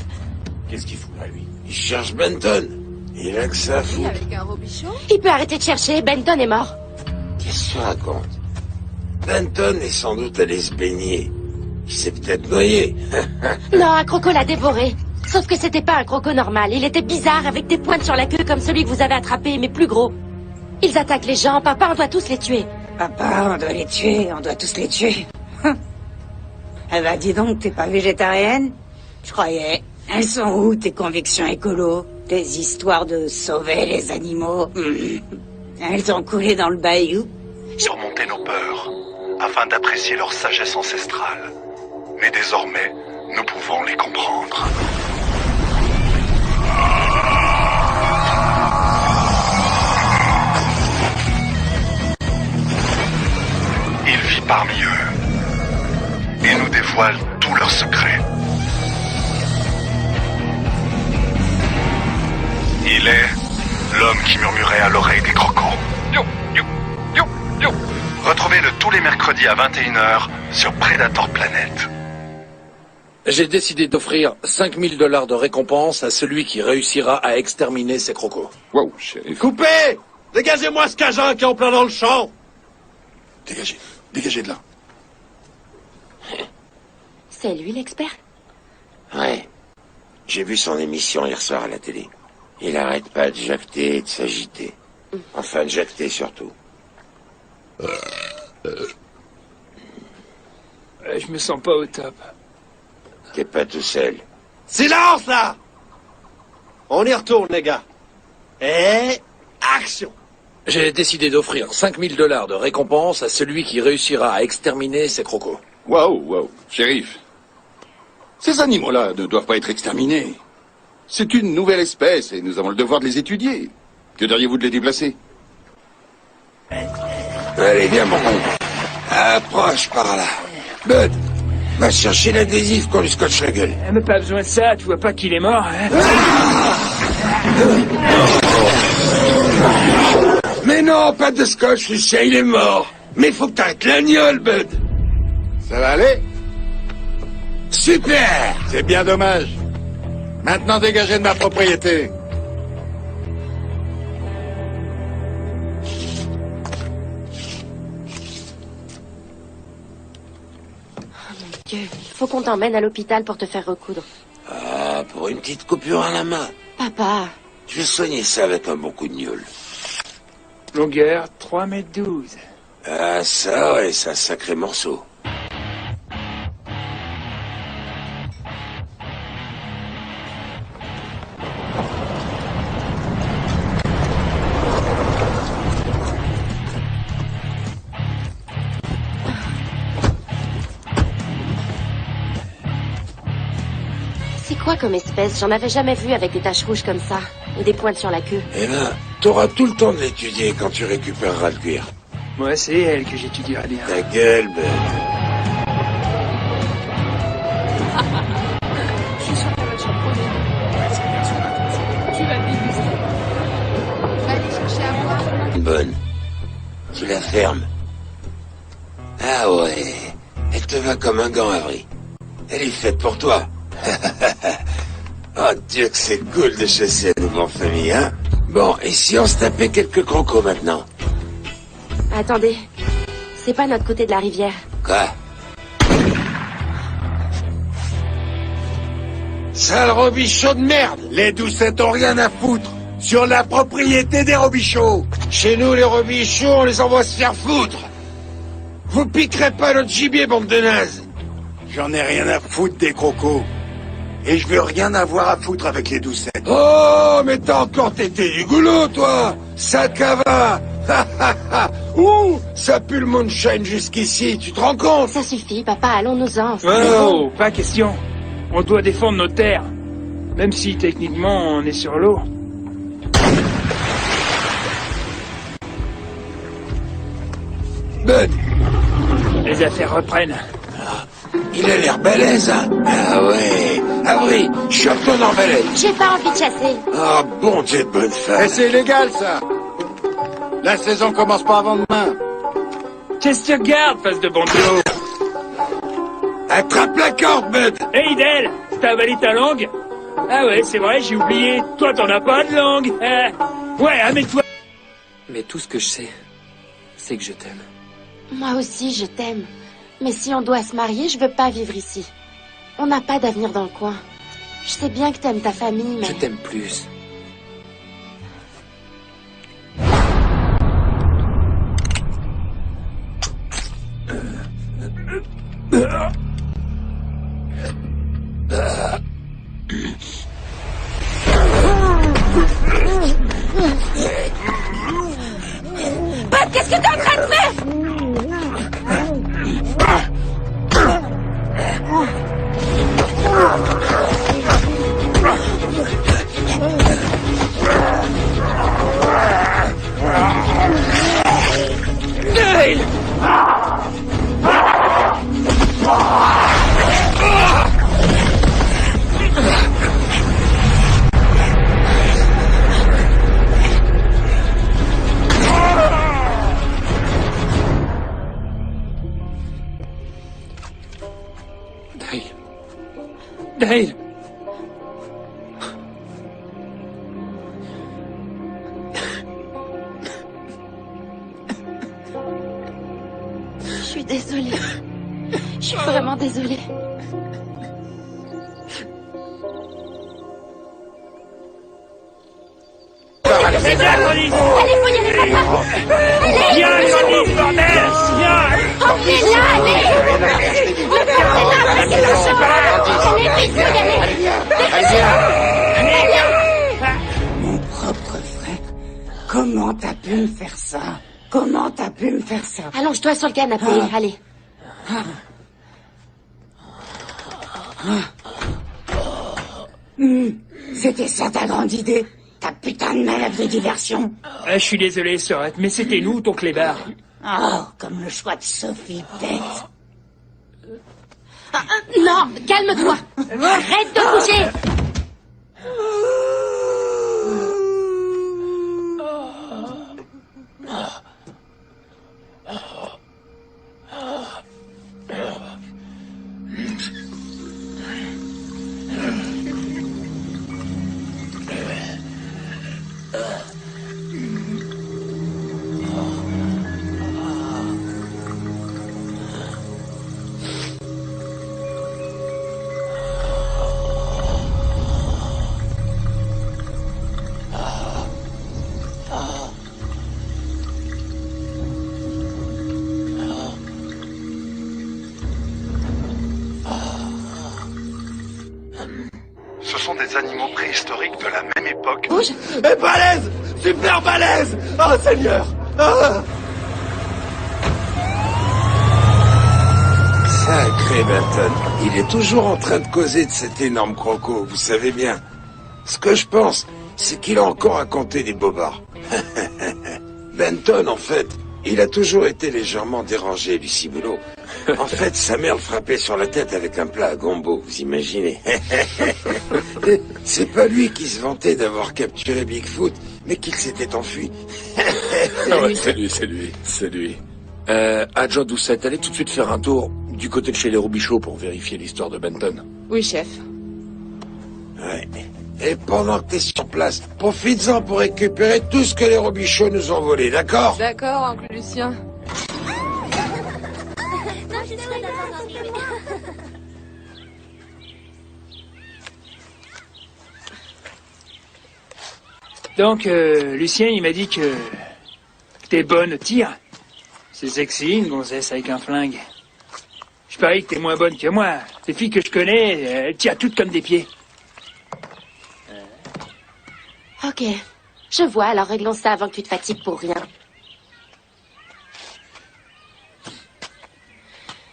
Qu'est-ce qu'il fout là, lui? Il cherche Benton. Il a que ça à foutre. Avec un robichon? Il peut arrêter de chercher, Benton est mort. Qu'est-ce que tu racontes? Benton est sans doute allé se baigner. Il s'est peut-être noyé. Non, un croco l'a dévoré. Sauf que c'était pas un croco normal. Il était bizarre, avec des pointes sur la queue comme celui que vous avez attrapé, mais plus gros. Ils attaquent les gens. Papa, on doit tous les tuer. Papa, on doit les tuer, on doit tous les tuer. Eh ben, dis donc, t'es pas végétarienne? Je croyais. Elles sont où, tes convictions écolo? Tes histoires de sauver les animaux? Elles ont coulé dans le bayou? Surmonter nos peurs, afin d'apprécier leur sagesse ancestrale. Mais désormais, nous pouvons les comprendre. Il vit parmi eux et nous dévoile tous leurs secrets. Il est l'homme qui murmurait à l'oreille des crocos. Yo, yo, yo, yo. Retrouvez-le tous les mercredis à 21h sur Predator Planet. J'ai décidé d'offrir 5000 $ de récompense à celui qui réussira à exterminer ces crocos. Wow, shérif. Coupez! Dégagez-moi ce cajun qui est en plein dans le champ! Dégagez, dégagez de là. C'est lui l'expert? Ouais. J'ai vu son émission hier soir à la télé. Il arrête pas de jacter et de s'agiter. Enfin, de jacter surtout. Je me sens pas au top. T'es pas tout seul. Silence, là! On y retourne, les gars. Et... action! J'ai décidé d'offrir 5000 $ de récompense à celui qui réussira à exterminer ces crocos. Waouh, waouh, shérif. Ces animaux-là ne doivent pas être exterminés. C'est une nouvelle espèce et nous avons le devoir de les étudier. Que diriez-vous de les déplacer? Allez, viens, mon con. Approche par là. Bud, va chercher l'adhésif qu'on lui scotche la gueule. Mais pas besoin de ça, tu vois pas qu'il est mort, hein? Mais non, pas de scotch, Lucien, il est mort. Mais faut que t'arrêtes l'agnole, Bud. Ça va aller? Super! C'est bien dommage. Maintenant, dégagez de ma propriété. Dieu, il faut qu'on t'emmène à l'hôpital pour te faire recoudre. Ah, pour une petite coupure à la main. Papa, Je vais soigner ça avec un bon coup de gnôle. Longueur 3,12 m. Ah, ça, ouais, c'est un sacré morceau. c'est quoi comme espèce? J'en avais jamais vu avec des taches rouges comme ça. Et des pointes sur la queue. Eh ben, t'auras tout le temps de l'étudier quand tu récupéreras le cuir. Moi, c'est elle que j'étudierai bien. Ta gueule, Bud. Bonne. Tu la fermes. Ah ouais. Elle te va comme un gant, Avery. Elle est faite pour toi. Oh Dieu que c'est cool de chasser à nouveau en famille, hein? Bon, et si on se tapait quelques crocos maintenant? Attendez, c'est pas notre côté de la rivière. Quoi? Sale robichon de merde! Les doucettes ont rien à foutre sur la propriété des robichaux. Chez nous, les robichons, on les envoie se faire foutre. Vous piquerez pas notre gibier, bande de nazes. J'en ai rien à foutre des crocos. Et je veux rien avoir à foutre avec les doucettes. Oh, mais t'as encore tété du goulot, toi. Sac à vin. Ouh, ça pue le moonshine jusqu'ici, tu te rends compte? Ça suffit, papa, allons-nous-en. Oh, pas question. On doit défendre nos terres. Même si, techniquement, on est sur l'eau. Bud, Les affaires reprennent. il a l'air balèze, hein? Ah ouais. Ah oui, chope-toi en balèze. J'ai pas envie de chasser. Ah, bon Dieu, bonne femme. Et c'est illégal, ça. La saison commence pas avant demain. Qu'est-ce que tu regardes, face de bon Dieu? Attrape la corde, Bud. Hey, Idel, t'as avalé ta langue? Ah ouais, c'est vrai, j'ai oublié. Toi, t'en as pas de langue. Ouais, amène-toi. Mais tout ce que je sais, c'est que je t'aime. Moi aussi, je t'aime. Mais si on doit se marier, je veux pas vivre ici. On n'a pas d'avenir dans le coin. Je sais bien que t'aimes ta famille, mais... Je t'aime plus. Bud, qu'est-ce que t'es en train de faire? Dale. Je suis désolée. Je suis vraiment désolée. C'est bien, Granny. Allez, faut y aller, papa. Allez. Viens, Granny, bordel. Viens. Emmenez-la, allez. Emmenez-la, laissez le chemin. Allez, vite, faut y aller. Mon propre frère, comment t'as pu me faire ça? Comment t'as pu me faire ça? Allonge-toi sur le canapé, allez. C'était ça ta grande idée? Ta putain de manœuvre de diversion? Je suis désolé, Sorette, mais c'était nous, ton clébard. Oh, comme le choix de Sophie bête. Non, calme-toi. Arrête de bouger. Ce sont des animaux préhistoriques de la même époque. Bouge. Et balèze. Super balèze. Oh, Seigneur. Ah. Sacré Benton, il est toujours en train de causer de cet énorme croco, vous savez bien. Ce que je pense, c'est qu'il a encore raconté des bobards. Benton, en fait, il a toujours été légèrement dérangé du ciboulot. En fait, sa mère le frappait sur la tête avec un plat à gombo, vous imaginez. C'est pas lui qui se vantait d'avoir capturé Bigfoot, mais qu'il s'était enfui. Ouais, c'est lui. Adjoint Doucette, allez tout de suite faire un tour du côté de chez les Robichaud pour vérifier l'histoire de Benton. Oui, chef. Ouais. Et pendant que t'es sur place, profites-en pour récupérer tout ce que les Robichaud nous ont volé, d'accord? D'accord, oncle Lucien. Donc, Lucien, il m'a dit que t'es bonne au tir. C'est sexy, une gonzesse avec un flingue. Je parie que t'es moins bonne que moi. Les filles que je connais, elles tirent toutes comme des pieds. Ok. Je vois, alors réglons ça avant que tu te fatigues pour rien.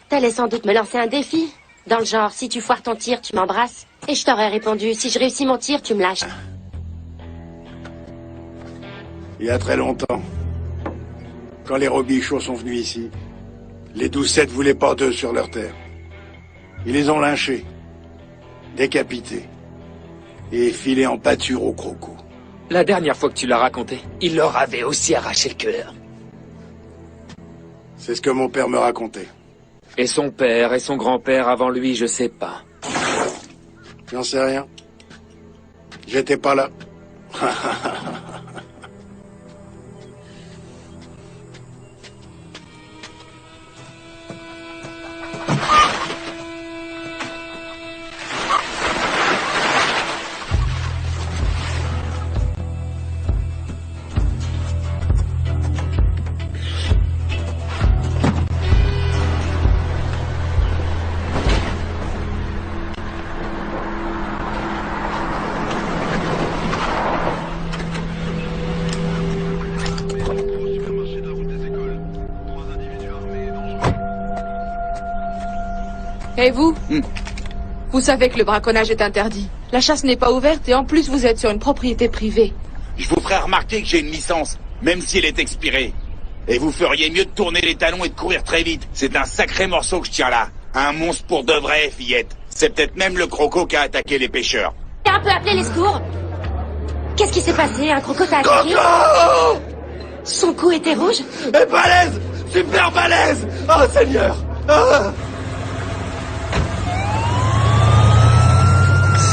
T'allais sans doute me lancer un défi. Dans le genre, si tu foires ton tir, tu m'embrasses. Et je t'aurais répondu, si je réussis mon tir, tu me lâches. Il y a très longtemps, quand les Robichaux sont venus ici, les 12-7 voulaient pas d'eux sur leur terre. Ils les ont lynchés, décapités, et filés en pâture aux crocos. La dernière fois que tu l'as raconté, il leur avait aussi arraché le cœur. C'est ce que mon père me racontait. Et son père et son grand-père avant lui, je sais pas. J'en sais rien. J'étais pas là. Et vous Vous savez que le braconnage est interdit. La chasse n'est pas ouverte et en plus vous êtes sur une propriété privée. Je vous ferai remarquer que j'ai une licence, même si elle est expirée. Et vous feriez mieux de tourner les talons et de courir très vite. C'est un sacré morceau que je tiens là. Un monstre pour de vrai, fillette. C'est peut-être même le croco qui a attaqué les pêcheurs. Un peu appelé les secours. Qu'est-ce qui s'est passé? Un croco t'a attaqué? Coco! Son cou était rouge? Et balèze! Super balèze! Oh Seigneur! Ah!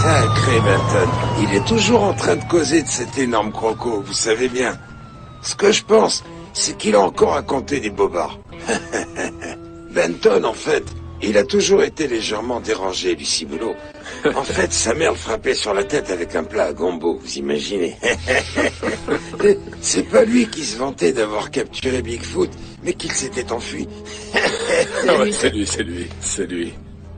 Sacré Benton. Il est toujours en train de causer de cet énorme croco, vous savez bien. Ce que je pense, c'est qu'il a encore raconté des bobards. Benton, en fait, il a toujours été légèrement dérangé du ciboulot. En fait, sa mère le frappait sur la tête avec un plat à gombo, vous imaginez. C'est pas lui qui se vantait d'avoir capturé Bigfoot, mais qu'il s'était enfui. C'est lui.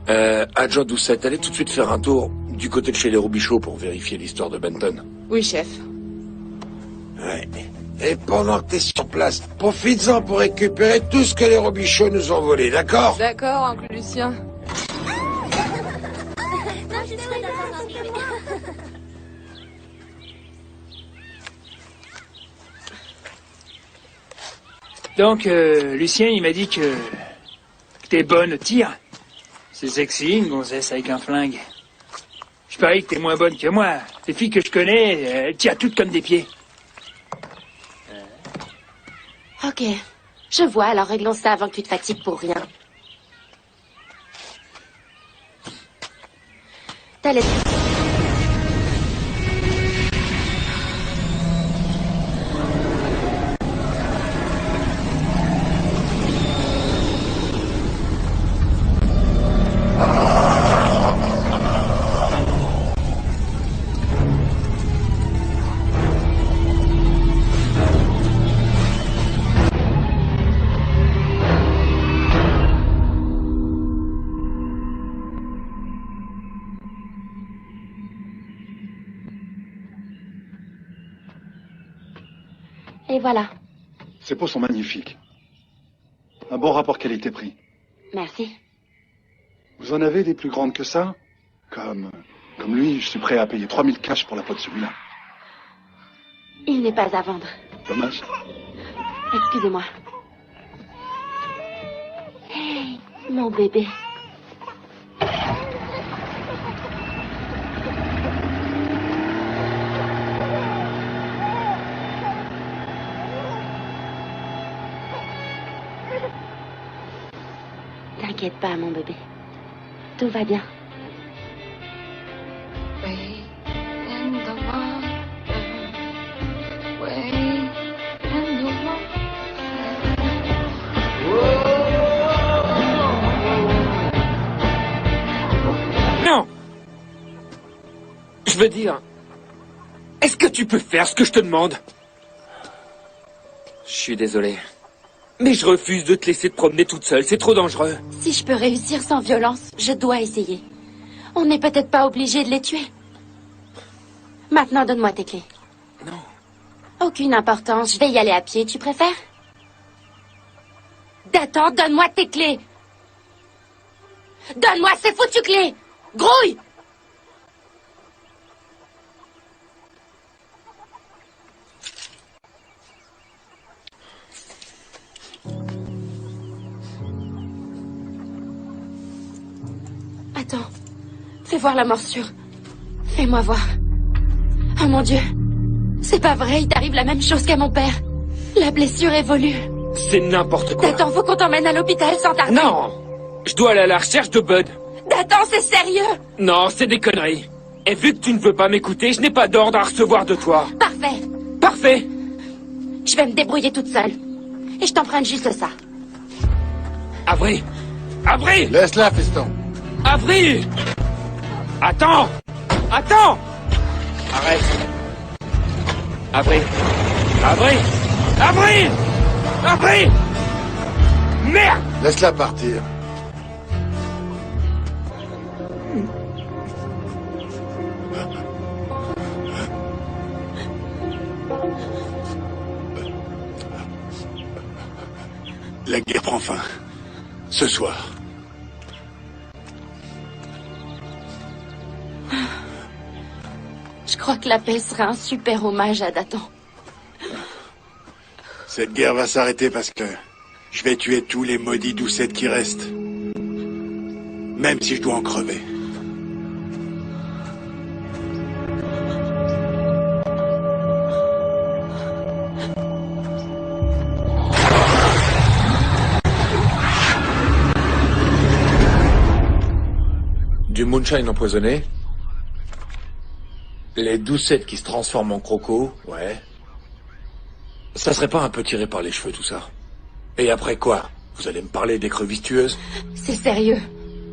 Adjoint Doucette, allez tout de suite faire un tour du côté de chez les Robichaux pour vérifier l'histoire de Benton. Oui, chef. Ouais. Et pendant que t'es sur place, profites-en pour récupérer tout ce que les Robichaux nous ont volé, d'accord? D'accord, oncle Lucien. Donc, Lucien, il m'a dit que t'es bonne au tir. C'est sexy, une gonzesse avec un flingue. Je parie que t'es moins bonne que moi. Les filles que je connais, elles tirent toutes comme des pieds. Ok. Je vois, alors réglons ça avant que tu te fatigues pour rien. T'allais... Et voilà. Ces peaux sont magnifiques. Un bon rapport qualité-prix. Merci. Vous en avez des plus grandes que ça? Comme lui, je suis prêt à payer 3000 cash pour la peau de celui-là. Il n'est pas à vendre. Dommage. Excusez-moi. Hey, mon bébé. T'inquiète pas, mon bébé. Tout va bien. Non! Je veux dire... Est-ce que tu peux faire ce que je te demande? Je suis désolé. Mais je refuse de te laisser te promener toute seule, c'est trop dangereux. Si je peux réussir sans violence, je dois essayer. On n'est peut-être pas obligé de les tuer. Maintenant, donne-moi tes clés. Non. Aucune importance, je vais y aller à pied, tu préfères? Dathan, donne-moi tes clés. Donne-moi ces foutues clés. Grouille! Attends. Fais voir la morsure. Fais-moi voir. Oh mon Dieu. C'est pas vrai, il t'arrive la même chose qu'à mon père. La blessure évolue. C'est n'importe quoi. Dathan, faut qu'on t'emmène à l'hôpital sans tarder. Non! Je dois aller à la recherche de Bud. Dathan, c'est sérieux. Non, c'est des conneries. Et vu que tu ne veux pas m'écouter, je n'ai pas d'ordre à recevoir de toi. Parfait. Parfait. Je vais me débrouiller toute seule. Et je t'emprunte juste ça. Avril! Avril! Laisse-la, fiston. Avril! Attends! Attends! Arrête! Avril! Avril! Avril! Avril! Merde! Laisse-la partir. La guerre prend fin. Ce soir. Je crois que la paix sera un super hommage à Dathan. Cette guerre va s'arrêter parce que je vais tuer tous les maudits doucettes qui restent. Même si je dois en crever. Du moonshine empoisonné. Les doucettes qui se transforment en crocos, ouais. Ça serait pas un peu tiré par les cheveux tout ça? Et après quoi? Vous allez me parler d'écrevisses tueuses? C'est sérieux.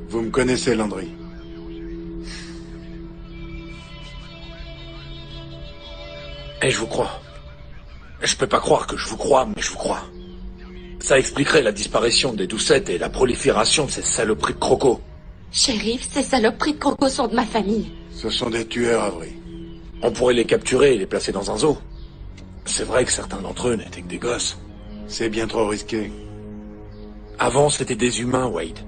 Vous me connaissez, Landry. Et je vous crois. Je peux pas croire que je vous crois, mais je vous crois. Ça expliquerait la disparition des doucettes et la prolifération de ces saloperies de crocos. Shérif, ces saloperies de crocos sont de ma famille. Ce sont des tueurs, Avril. On pourrait les capturer et les placer dans un zoo. C'est vrai que certains d'entre eux n'étaient que des gosses. C'est bien trop risqué. Avant, c'était des humains, Wade.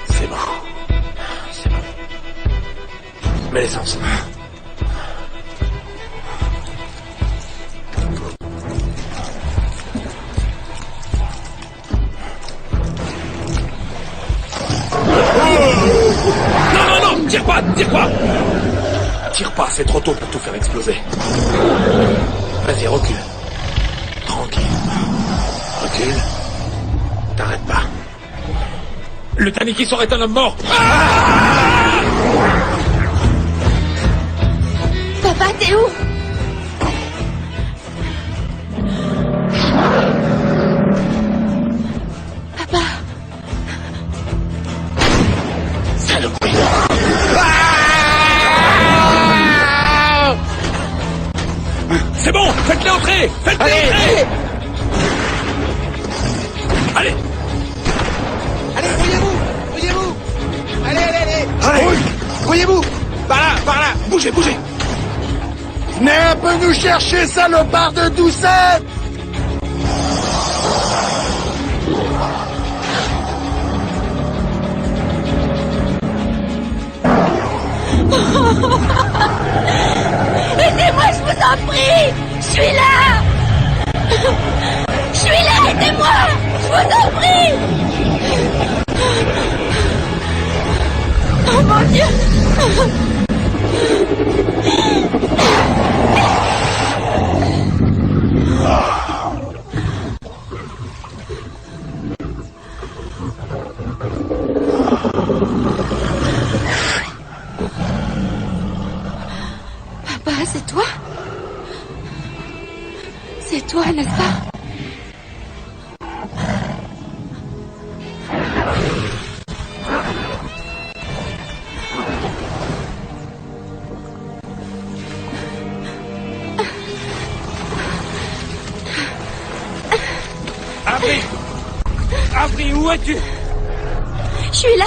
C'est bon. C'est bon. Mets l'essence. Non, tire pas, tire pas. Tire pas, c'est trop tôt pour tout faire exploser. Vas-y, recule. Tranquille. Recule. T'arrêtes pas. Le Taniki serait un homme mort. Papa, t'es où? Papa. Saloperie. C'est bon, faites-les entrer. Faites-les entrer. Allez. Allez, grouillez-vous. Allez. Grouillez-vous. Par là. Bougez. Venez un peu nous chercher, salopard de doucette! Aidez-moi, je vous en prie! Je suis là! Aidez-moi! Je vous en prie! Oh mon Dieu! Papa, c'est toi? C'est toi, n'est-ce pas? Avril! Avril, où es-tu? Je suis là.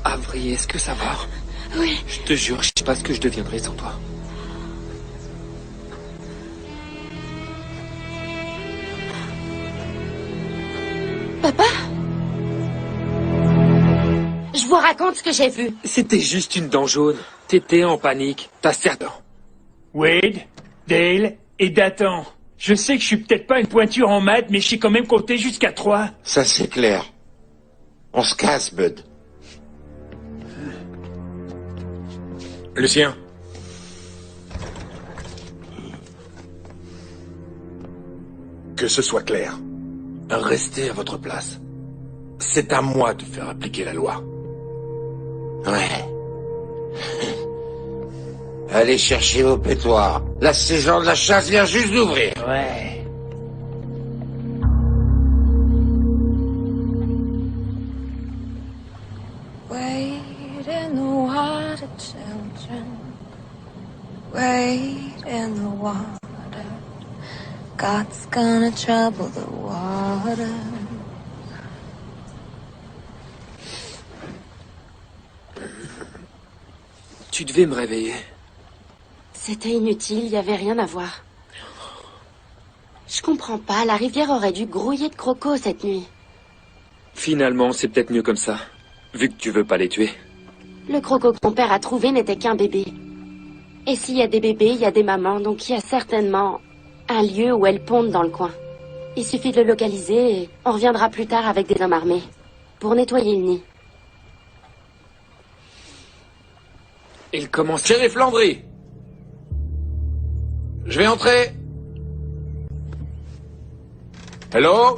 Avril, est-ce que ça va? Oui. Je te jure, je sais pas ce que je deviendrais sans toi. Papa? Je vous raconte ce que j'ai vu. C'était juste une dent jaune. T'étais en panique. T'as certain. Wade, Dale et Dathan. Je sais que je suis peut-être pas une pointure en maths, mais je sais quand même compter jusqu'à 3. Ça, c'est clair. On se casse, Bud. Lucien. Que ce soit clair. Restez à votre place. C'est à moi de faire appliquer la loi. Ouais. Allez chercher vos pétoires. La saison de la chasse vient juste d'ouvrir. Ouais. Wade in the water, children. Wade in the water. God's gonna trouble the water. Tu devais me réveiller. C'était inutile, il y avait rien à voir. Je comprends pas, la rivière aurait dû grouiller de crocos cette nuit. Finalement, c'est peut-être mieux comme ça. Vu que tu veux pas les tuer. Le croco que ton père a trouvé n'était qu'un bébé. Et s'il y a des bébés, il y a des mamans, donc il y a certainement un lieu où elles pondent dans le coin. Il suffit de le localiser et on reviendra plus tard avec des hommes armés. Pour nettoyer le nid. Il commence... Shérif Landry. Je vais entrer. Hello?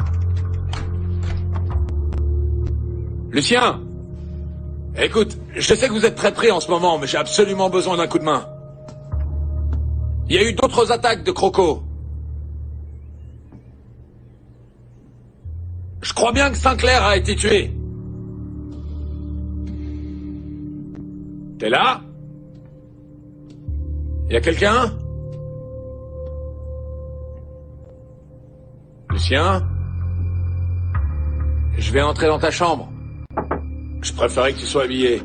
Lucien? Écoute, je sais que vous êtes très pris en ce moment, mais j'ai absolument besoin d'un coup de main. Il y a eu d'autres attaques de crocos. Je crois bien que Sinclair a été tué. T'es là? Y a quelqu'un? Lucien? Je vais entrer dans ta chambre. Je préférais que tu sois habillé.